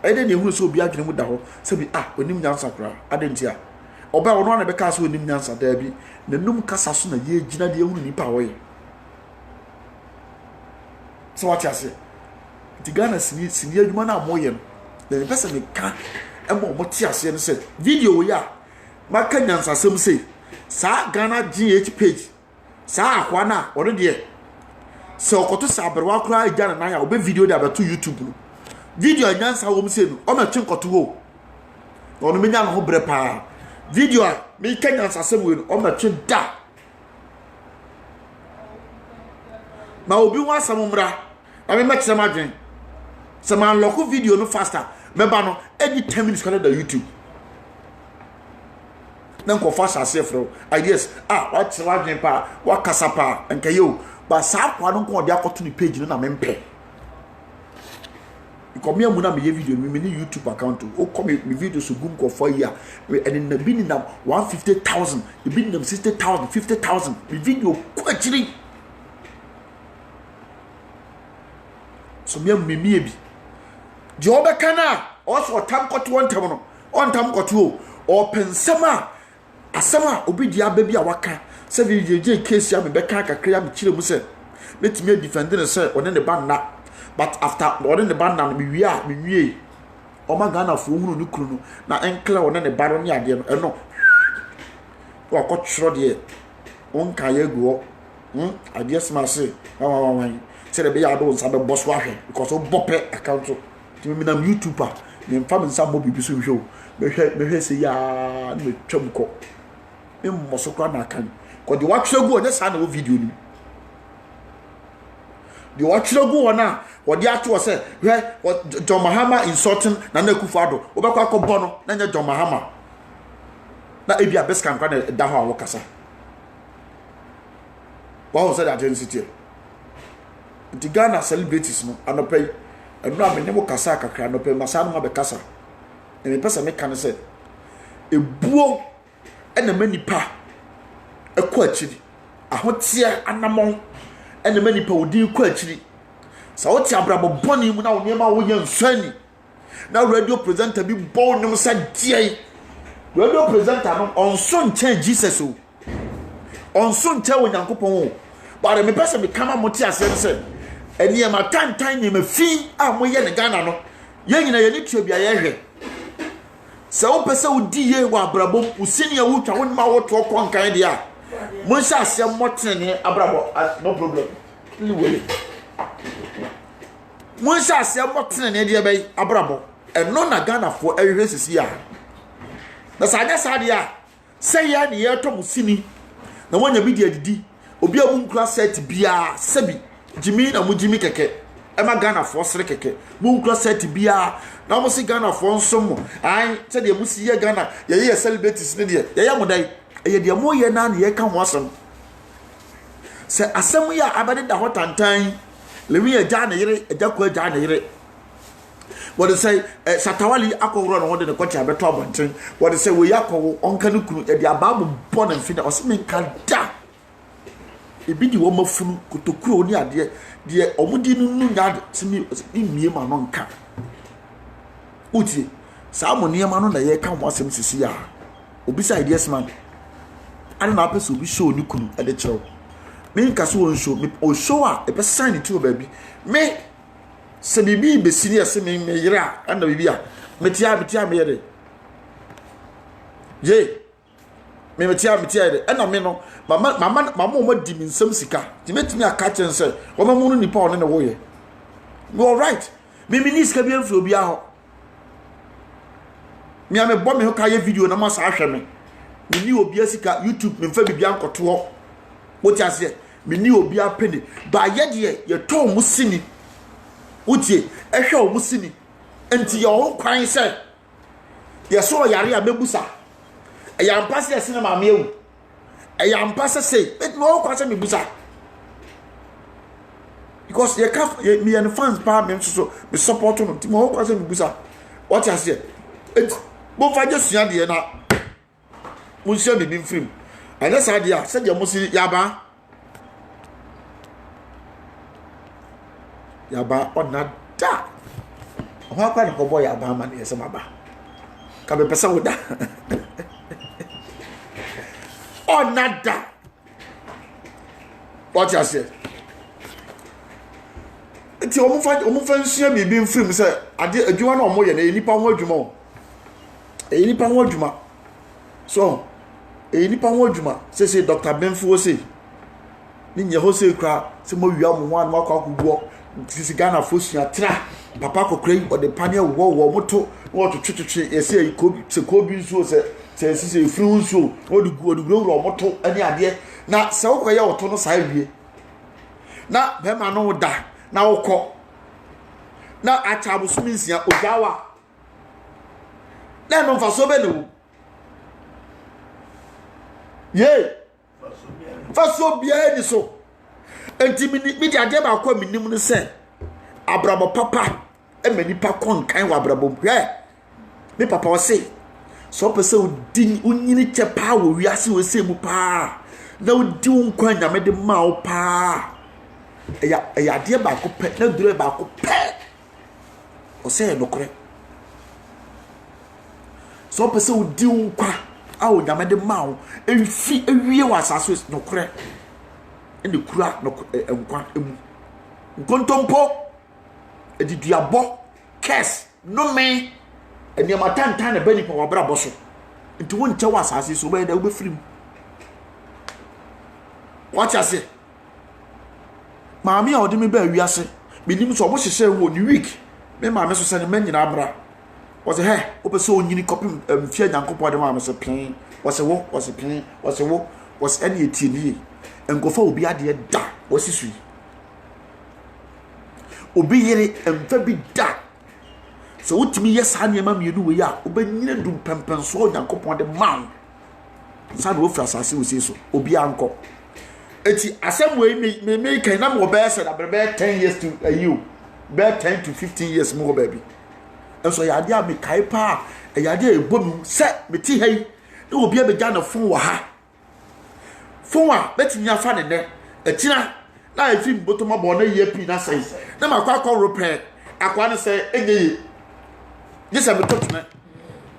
e de ne hunu so obi adwene mu da ho se bi onim nyansa kra adentia oba ono na be ka so onim nyansa da bi nenum kasa so na ye gina de ehunu nipa wo ye so what you say the Ghana sini adwuma na moye no the person me ka emo mo ti ase no say video ya maka nyansa sem say sa Ghana GH page sa akwa na oro de se okoto sa aberwa kura Ghana na ya obe video de abeto YouTube no video nyansa wo mse no o ma twenkoto wo ono menya no ho bre pa video a me Kenya sasem we o ma twe da ma obi wa samumra na me match sama dwen sama unlock video no faster me ba no any 10 minutes kana da YouTube na nko fast asefro ideas what sama dwen pa wa kasa pa nka yo ba sa kwa no nko de akoto ni page no na me mpe come here muna me video me ni YouTube account o come me video so gum ko for year and na bin na 150,000 e bin na 60,000 50,000 me video kwachiri so me bi je obeka na o so tam koto wontam no on tam koto o pensama asama obi dia ba bi a waka se je case ya me beka kakra me kire mu se metime defend ne se one ne ban na but after ordering the band na me wie o ma Ghana fo hunu ni kru no na enkle one ne baro ni ade no eno wa ko twro de on ka ye go ade sma se wan se de be ya do nsa be boss wa hwe because o bope account ti me na YouTube a me mfa me nsa mo bibi so hwe o me hwe se ya me twam ko me mo so kra na kan ko de wa twro go ne sa na o video ni the watchro go na wodi ato se John Mahama insulting na Akufo-Addo obekwa akọbọ no na nya John Mahama na ebia beskan kwa na da ho awokasa wa ho say that agency the Ghana celebrities no anopay enu amenemo kasa kakra anopay masa no be kasa e me pesa me kan say ebuo ena manipa ekọ akiri ahotia anamon ena manipa odi kwa akiri sa oti abrabo boni mu na wo niema wo nya nsani na radio presenter bi bon nim sa die radio presenter no onso nche Jesus o onso nche Onyankopon o bare me pese me kama moti ase se eni e matantan ni mafi a mo ye ne Ghana no ye nyina ye ni tue bia ye hwe sa wo pese wo di ye wa abrabo usini ya wo twa wo ma wo to konkan dia mo sha ase motene abrabo no problem ni wele mo sha ase motene ne dia bai abrabo eno na Ghana fo ehwe sisi ya na sanya sadia say ya ne yeto musini na wonya bi dia didi obi amu nkura set bia sabi jimi na mu jimi keke ema Ghana for sere keke mu nkura set bia na mo si Ghana for nsomo ai se de musi ye Ghana ye celebrities ne de ye modai ye de mo ye na ne ye ka ho asem se asem ya abade da hotantan lewi ya ja na yire eja ko ja na yire what they say satawali akowro no de kwachi abeto abonten what they say we yakowo onka ne kunu e de ababu bo na mfida oseme nka da ebi di wo mafunu kotokuro ni ade de omudi nu nya simi mie ma no nka uti sa mo ne ma no na ye ka mo asem sisi ya obi say ideas man ana na apese obi show ni kunu e de kiro me nka so won show me o show a e be sign to baby me se bibi be sini ase me yira anda bibi a metia me yere je me metia yere ena me no mama o ma di mi nsam sika ti metimi aka chen se wo ma mu no nipa one ne wo ye you all right me ni sika bi amfo obi a ho me am bo me ho ka ye video na ma sa ahwe me ni obi asika YouTube me mfa bibi ankoto ho wo ti ase me ni obi apene ba ye de ye to mu sini utie ehwe o musini enti ye ho kwan se ye so yare a bebusa eya mpase ye sene ma me ewu eya mpase se bet no kwa se me busa because ye ka me and fans pa me so me support no ti mo kwa se me busa what you say et bo fa je sua de na mo sia bibi mfrim ana sa de a se de mo si yaba yaba ona da oha kwa ko boy yaba ma ne se maba ka be pesa wo da ona da what you say ti omo fa nsua bibi mfrim se ade adwuma na omo ye na nipa ho adwuma nipa ho adwuma so nipa ho adwuma se Dr. Benfu se ni nye ho se kra se mo wia mo ho an makwa akugbo sisi Ghana fosua tra papa kokrai o de pane wo moto wo to twetwe ese ikobi se kobi nso se sisi free nso o de guro moto ani ade na se wo koye woto no sai wie na be ma no da na wokọ na achabu suminsia ojawa na no faso be no ye faso bia ni so enti mi di ade ba kwa minim no se abrabo papa e manipa kon kan wa abrabo hwe me papa o se so pese odi unyini che pa wo wiase wo se mu pa na odi nkwa nyame de ma wo pa eya ade ba ko pe na dure ba ko pe o se no kore so pese odi nkwa a wo nyame de ma wo efi ewie wa asaso no kore ene kura no enkwa emu nkontompo ediduabo kes no me eni amatantan na bani pa wabra boso nti won nche wasase so be da wo be firim what you say maami a odi me ba wiase binim so mo hyehyɛ wo ni week me maami so se ne manyina abra was he opeso onyini copy mfia nyankopɔ de maami se pin was pin was any etini enkofa obi ade da wasisui obi yere emfa bi da so utimi yesa niema mienu we ya obanyina dum pempen so nyankopon de man sa no ofra asase we so obi anko eti asem we me kan na mo be se da be 10 years to you be 10 to 15 years mo baby enso ya ade a me kai pa ya ade e bomu se me ti hei e obi abegya na fon wa ha fon a betimi afa ne ne etina na efi botoma bo na yepi na sai na makwa repair akwa ne se enye yesa me totuna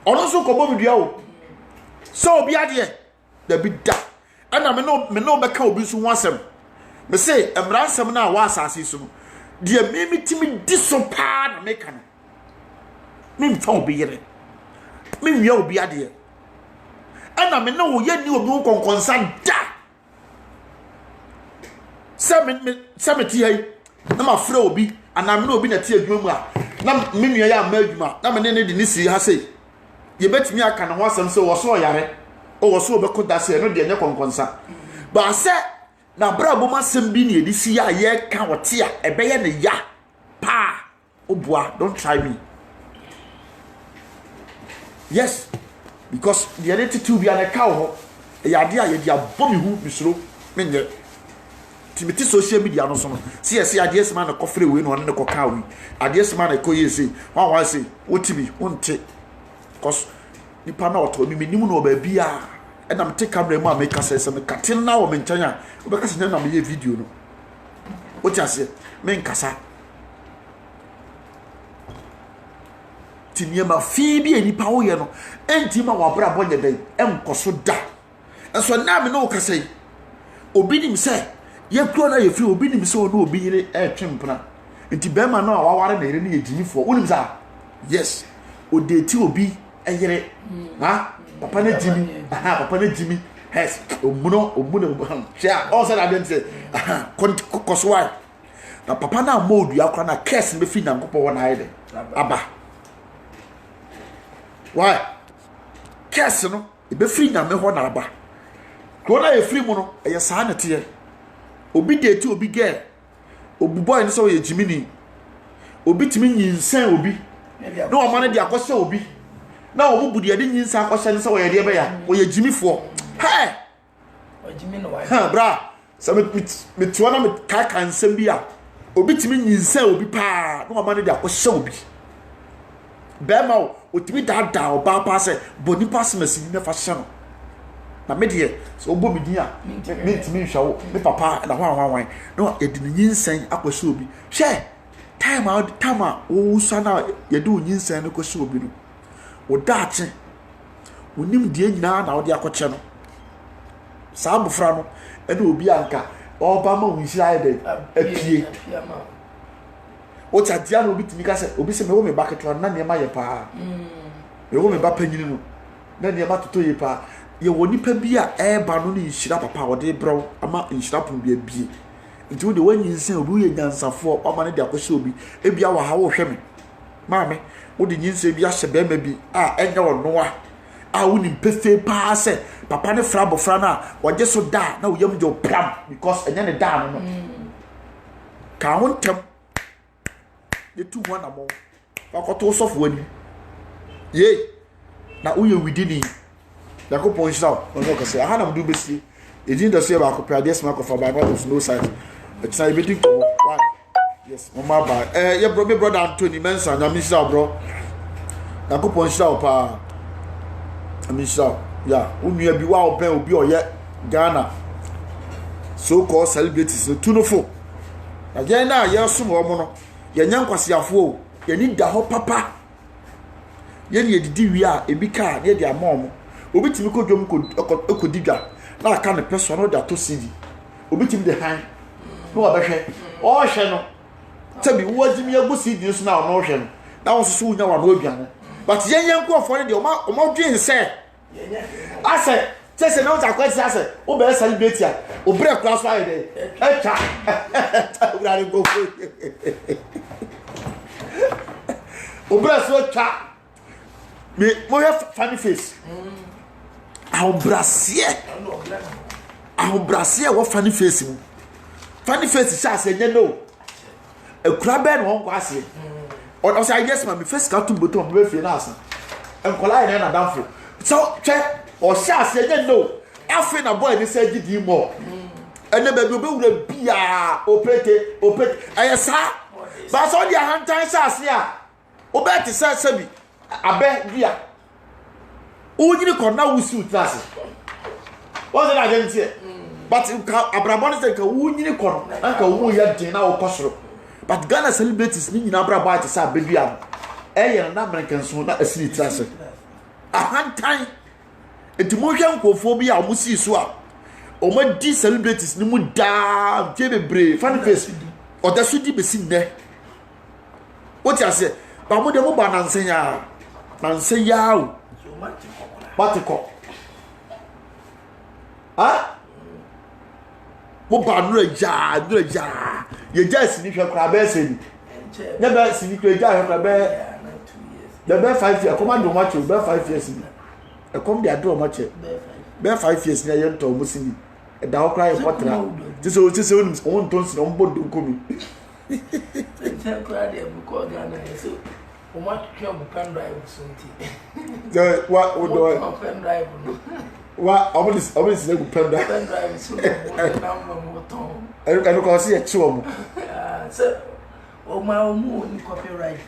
ono so ko bo bidua o so obi ade da bi da ana me no be ka obi so ho asem me say emra asem na wa asase so de me timi disopa na me kan me mfa obi yere me wi obi ade ana me no ye ni obi konkonsa da Sameti hai na ma frɛ obi ana me no obi na tie adwuma mu a na me nua ya ma adwuma na me ne de ni si ha sei ye betimi aka na ho asem se wo so yare o wo so obeko dase no de enye konkonsa ba se na brabo masem bi ne edisi ya ye ka wote a ebeye ne ya pa obua don't try me. Yes, because the attitude be an cow ya dia ye dia bomi hu misro menye timiti social media no so no see ade esma na kofre we no ne koka we ade esma na koye say wan say wotibi wonte cause nipa na oto mi nim no ba bia e na mte camera mu a make say me katin na wo me nkyanya obeka se na me ye video no woti ase me nkasa tiniema fi bi enipa wo ye no enti ma wa bra bonye den enkoso da enso na me no kasa yi obi nim se ye kro na ye fi obi nim se no obi yire twempna enti be ma no a waware na yire ne ye jinifo wonim sa yes o de ti obi eyire ha papa na jimi papa na jimi yes omuno sha o se na dem se koso why na papa na modu akra na curse be fi na nkopɔ wona ayede aba why curse no e be fi na me ho na aba ko na ye free mu no e ye saa na te obi de ti obi girl obu boy ni so ye jimini obi timi nyinsan obi na o ma na de akɔhyɛ obi na o bu de de nyinsan akɔhyɛ ni so ye de be ya o ye jimifo he o jimi no why ha bra so me tuwa na me ka nsɛm bi a obi timi nyinsan obi pa na o ma na de akɔhyɛ obi bema o timi da o ba pa se boni pass mesi na fa hyɛ no na me de so obo mi dia me timi hwa wo me papa na hwan no ye de nyinsan akɔhyɛ obi hwɛ time o sana ye de nyinsan no kɔhyɛ obi no o daache onim die nyina na o de akɔkyɛ no saa bofra no e na obi anka o ba ma wunhyira ye de apie o chadia no obi timi ka se obi se me wo me baketo na ne ma ye pa me wo me ba panyini no na ne ma toto ye pa ye woni pa bi a e ba no ne nhyira papa wo de bro ama nhyira pon bi abie nti wo de wanyi nsen obi ye nyansafo o ma ne de akɔhyɛ obi e bia wa ha wo hwɛ me maame wo de nyinsen bi ahyɛ be ma bi a enya wo noa a wo ni pefe pa se papa ne fra bofra na wo je so da na wo yam je pram because enya ne da no ka ho ntem ye tu ho na mo akoto sofo ani ye na uye widini na ko pon shira no ko se aha na mdu besi edin da se ba ko pade sma ko fa ba no side it's na ibedi ko why yes mama ba ye bro me brother Anthony Mensa na mi shira bro na ko pon shira pa mi shira ya unua bi wa oben obi oye Ghana so called celebrities no tunofo again na ye so mo no ye nyankwasiafo o ye ni da ho papa ye ni edidi wi a ebi ka ye di amom obi timi ko dwom ko digwa na aka ne peso no da to CD obi timi de han no wa behwe o hwe no tabi wo jimi agu CD so na no hwe no na wo so nya wa no aduane but ye nyanko ofo ne de o ma dwen se ase tese no ta kwesi ase o be celebrate a o break class fire de echa o bra go o bra so cha me mo have funny face ahun brasier wo funny face mu funny face sha se nye no ekura be no won kwase o say yes ma me face ka tum botom be fie na asa enkola ina na danfo so che o sha se nye no afi na boy ni say gidi mo ene be be wura bia opete ayesa ba so dia hantan sha se a obeti say sabi abe bia onyini kona wusi utrase what's that again but abrabon say ka onyini kono anka wo ya din na wo kosoro but Ghana celebrities ni nyina abrabo ati sa bedua eye na American so na asiri trase ahantan etimo hwe nkofo bi a musi so a o ma di celebrities ni mu da jebebre fan face o da so di besi nne what you say ba mo de mo ba nansen ya o batiko mo ba nura ja ye ja sini hwe kra be seni ne ba sini kra ja hwe kra be The bear 5 years. Come on, do much. Bear 5 years. I come there do much. Bear 5 years. Near you to Musini. A dog cry a potter. This is own tons on board to come. Tell cry there because Ghana is so. What come pen drive something. What would do pen drive? What always pen drive? Pen drive so number tom. I don't see a chum. So, oh, my own copyright.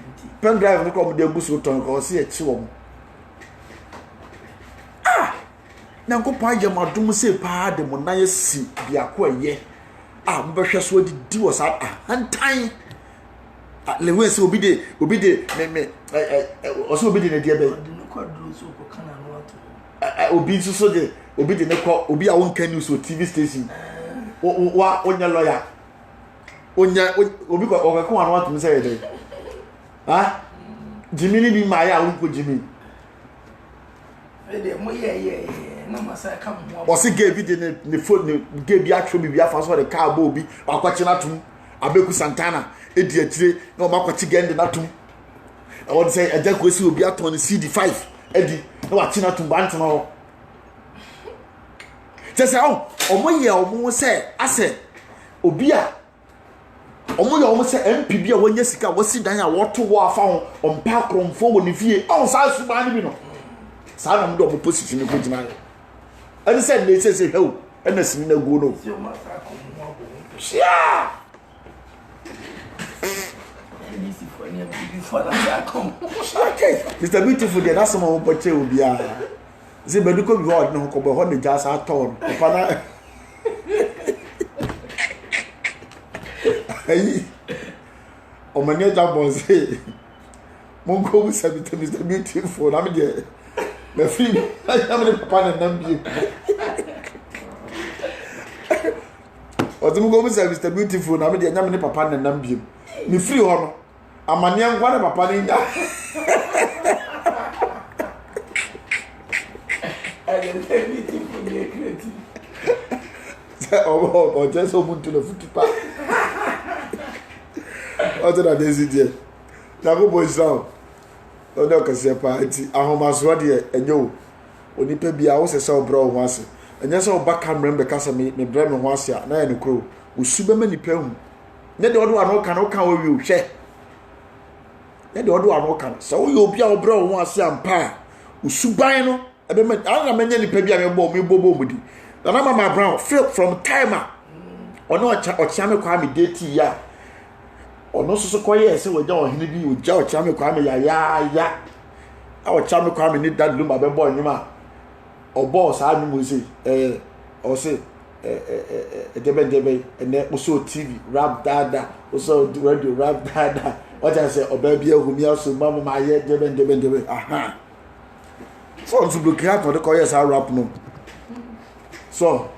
Pen drive look on the bush or see a chum. Ah! Now go buy your madam say pa the monaya see the aqua ye. Ah, Bershas what did do was at and time. Lewis will be the also be the dear baby. I will be so the will be the neck will be our own can use TV station. What on your lawyer? On your will be got over one want to say it. Ah, Jimmy be my uncle Jimmy. Was he gave it in the foot, gave the actual be after the car bobby, or watching at him, Abeku Santana. Idiot, no matter again the natum. I want to say a jack will be out on the CD5. Eddie, no, watching out to Bantam. Just how, or my year almost say, I said, Obia. Almost say MPB when Jessica was sitting down, what to war found on Park Room forward if you all South Sudan. Some double position in the good man. And said, they say, oh, and the sinner go. Yeah. Okay, Mr. Beautiful, the last one but will be a Zibaduko rod no cover on the jazz are torn. Oh, my near job was say, Mongo will say to Mr. Beautiful. I'm there. My free, I have a pan and number. Or the Mongo will say Mr. Beautiful. I'm there. I'm a papa and number. Me free honor. I'm a young one of a panning. Or just open to the foot park. What did I do? Nago boys down. No, no, because you're party. I home as ready and you. When you pay me, I was a so bro once. And yes, all back can remember because I made me blame once here. Now in the crew. We super many pounds. Let the other one cannot come with you, share. Let the other one can. So you'll be our bro once and pa. Usubano, I don't mean any baby I bought me bobo with you. The number my brown filled from timer. Or no, or channel call me dating ya. Or no, so quiet, so we don't hear you, Joe Chammy Kwame, ya. Our Chammy Kwame need that loom, my boy, you ma. Or boss, I will say, or say. Debe and then also TV rap dada also radio rap dada what I say or baby who me also mama my head debe aha so to look at for the coyes I rap no so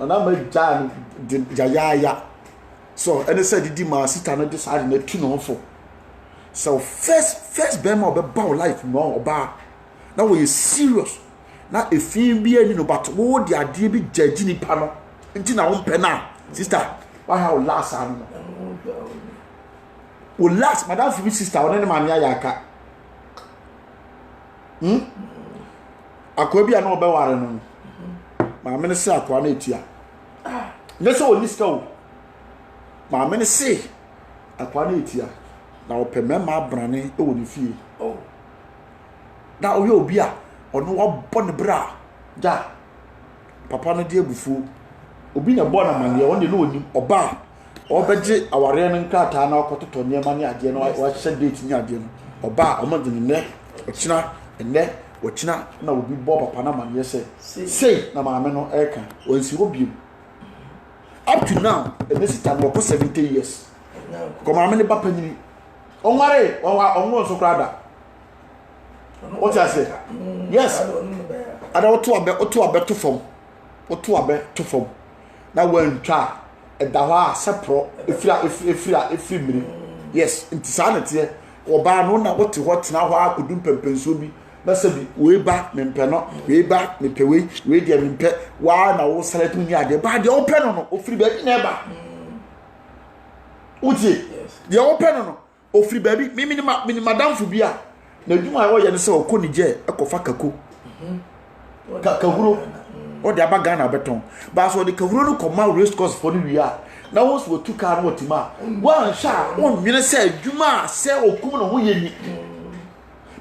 and I'm Jan Jaya so and they said the man sit and decide na tu no for so first be more be life no oba now we serious na efin bi ani no but wo di ade bi judge ni pa no nti na wo mpe na sister why how last am o last madam fi sister wona ne ma nya yaka akwa bi ana obe ware no ma me ne se akwa na etua ne se o niska o ma me ne se akwa na etua na o pe mema brane e wo ni fie oh na o ye obi a ono wa bon bra ja papa no de abufu obi na bo na mane won de no oni oba obeje aware no nkrata na okototo niema ne ade no wa hye date ni ade no oba o mo de ne ochina enne ochina na obi bo papa na mane se sei na maame no eka onsi obi up to now e si tam ko 70 years ko maame ne papa nyini onware onwo so krada what I say yes ada oto abe to form oto abe to form na wan twa da ho a sepro efira miri yes ntisanete oba no na wote hot na ho akudum pempenso bi na sabi we ba mempe no we ba mepe we dia mempe wa na wo select ni ade ba de open no ofiri ba na ba uti de open no ofiri ba bi mi madam fu bi a na dwuma wo ye ne se okoni je ekofa kako kahuro o de abaga na beton ba so de kahuro no koma race course for ni wia na wo so tu car no tima wan sha won nwene se dwuma se okum no ho ye ni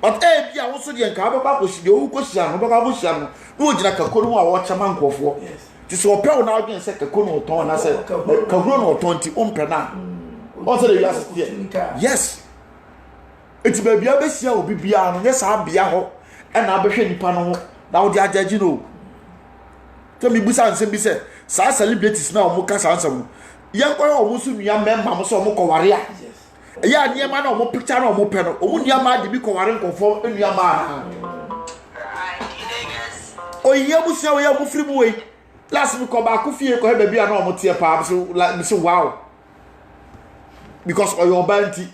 but bia wo so de nka ba ko shide wo ko shia no ba ko shia no wo gina kako no a wo chama nkofo ti so opel na again se kako no ton na se kahuro no ton ti ompe na o so de yes eti ba bia be sia obi bia no ye sa bia ho e na abehwe nipa no ho na wo de ajaji no to mi busa nsem bi se sa celebrities na o mu ka sa nsem yan kwa o mu su nua memma mo so o mu ko ware a ya niema na o mu picture na o mu pe no o mu niema de bi ko ware nkofo enuama o ye bu se o ye mu firi mu we last week ko ba ko fie ko he ba bia na o mu tie pa so wow because o your banti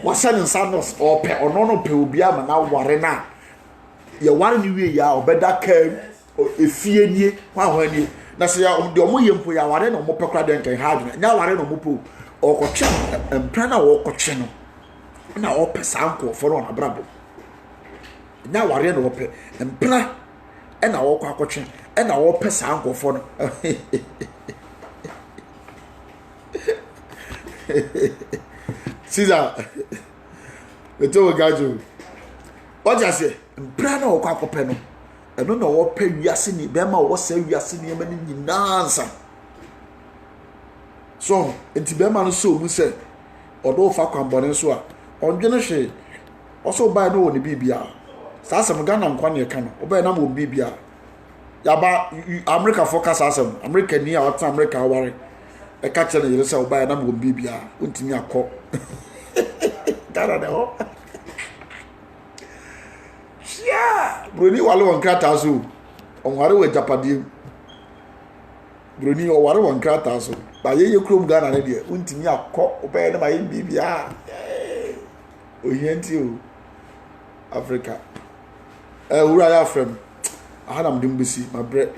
wasan nsanos o pe ono no pe obi ama na ware na ye ware ni wie ya obeda kam efie nie wa ho nie na se ya de omo yempo ya ware na omo pekra den kan ha dwena nya ware na omo po okotwe empra na wo kotwe no na o pe sanko for on abrabo nya ware na wo pe empra na wo kwakotwe na wo pe sanko for no Caesar eto gajo oja se empra na wo kwakope no eno na wo pa wiase ni be ma wo sa wiase ni ema ni nyinansa so enti be ma no so mu se odo fa kwambone so a ondwene hwe oso ba no woni bibia sa asem Ghana nkwa ne ka no oba na mo bibia ya ba America focus asem America ni a wata America ware e ka chene yere se oba na mo bibia ontimi akọ dara de ho Bruni wale wankrata so onware we japade Bruni o ware wankrata so ba ye krom Ghana ne de untimi akọ obaye na ba ye bibia ohianti o Africa ura ya frem ahanam dimbisi my bre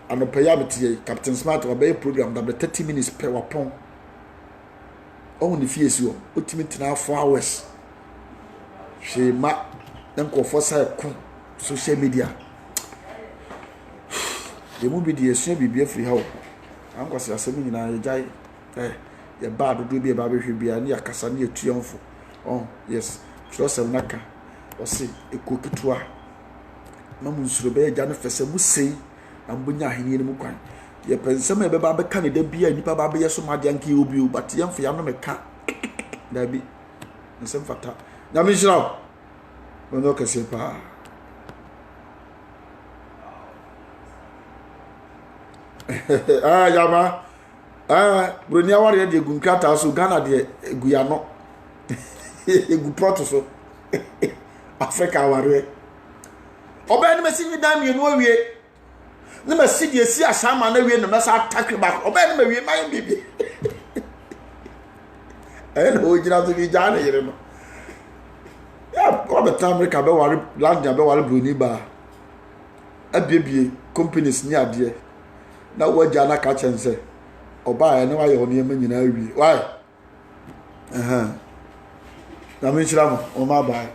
anopeya betie Captain Smart obaye program da 30 minutes per wapon o ni fie si o otimi tina 4 hours she ma nko fosa ku social media de mu bi de esu bibia free how anko se asemi nyina ye jai ye ba dodo bi e ba behwe bia ne yakasa ne etuanfo yes trust em naka o se ekokitua na mu nsuro be ja no fese mu sei na mbunya ahenie ne mu kwan ye pensem e be ba be ka ne da bia nipa ba be yeso ma de anke obi o but yemfa ya no meka da bi nsem fata na mi jira ono kese pa yama broni aware de gunkrata so Ghana de eguyano egu proto so Africa aware oba ni mesi ni dan mienu awie ni mesi de esi asama na awie na mesa attack back oba ni mawie mayin bibi no jira to bi jana yire no ya ko be ta America be ware land be ware broni ba abibie companies ni ade na waja na ka chense oba ya ne wa yo ne nyina awie why na me chira mo o ma ba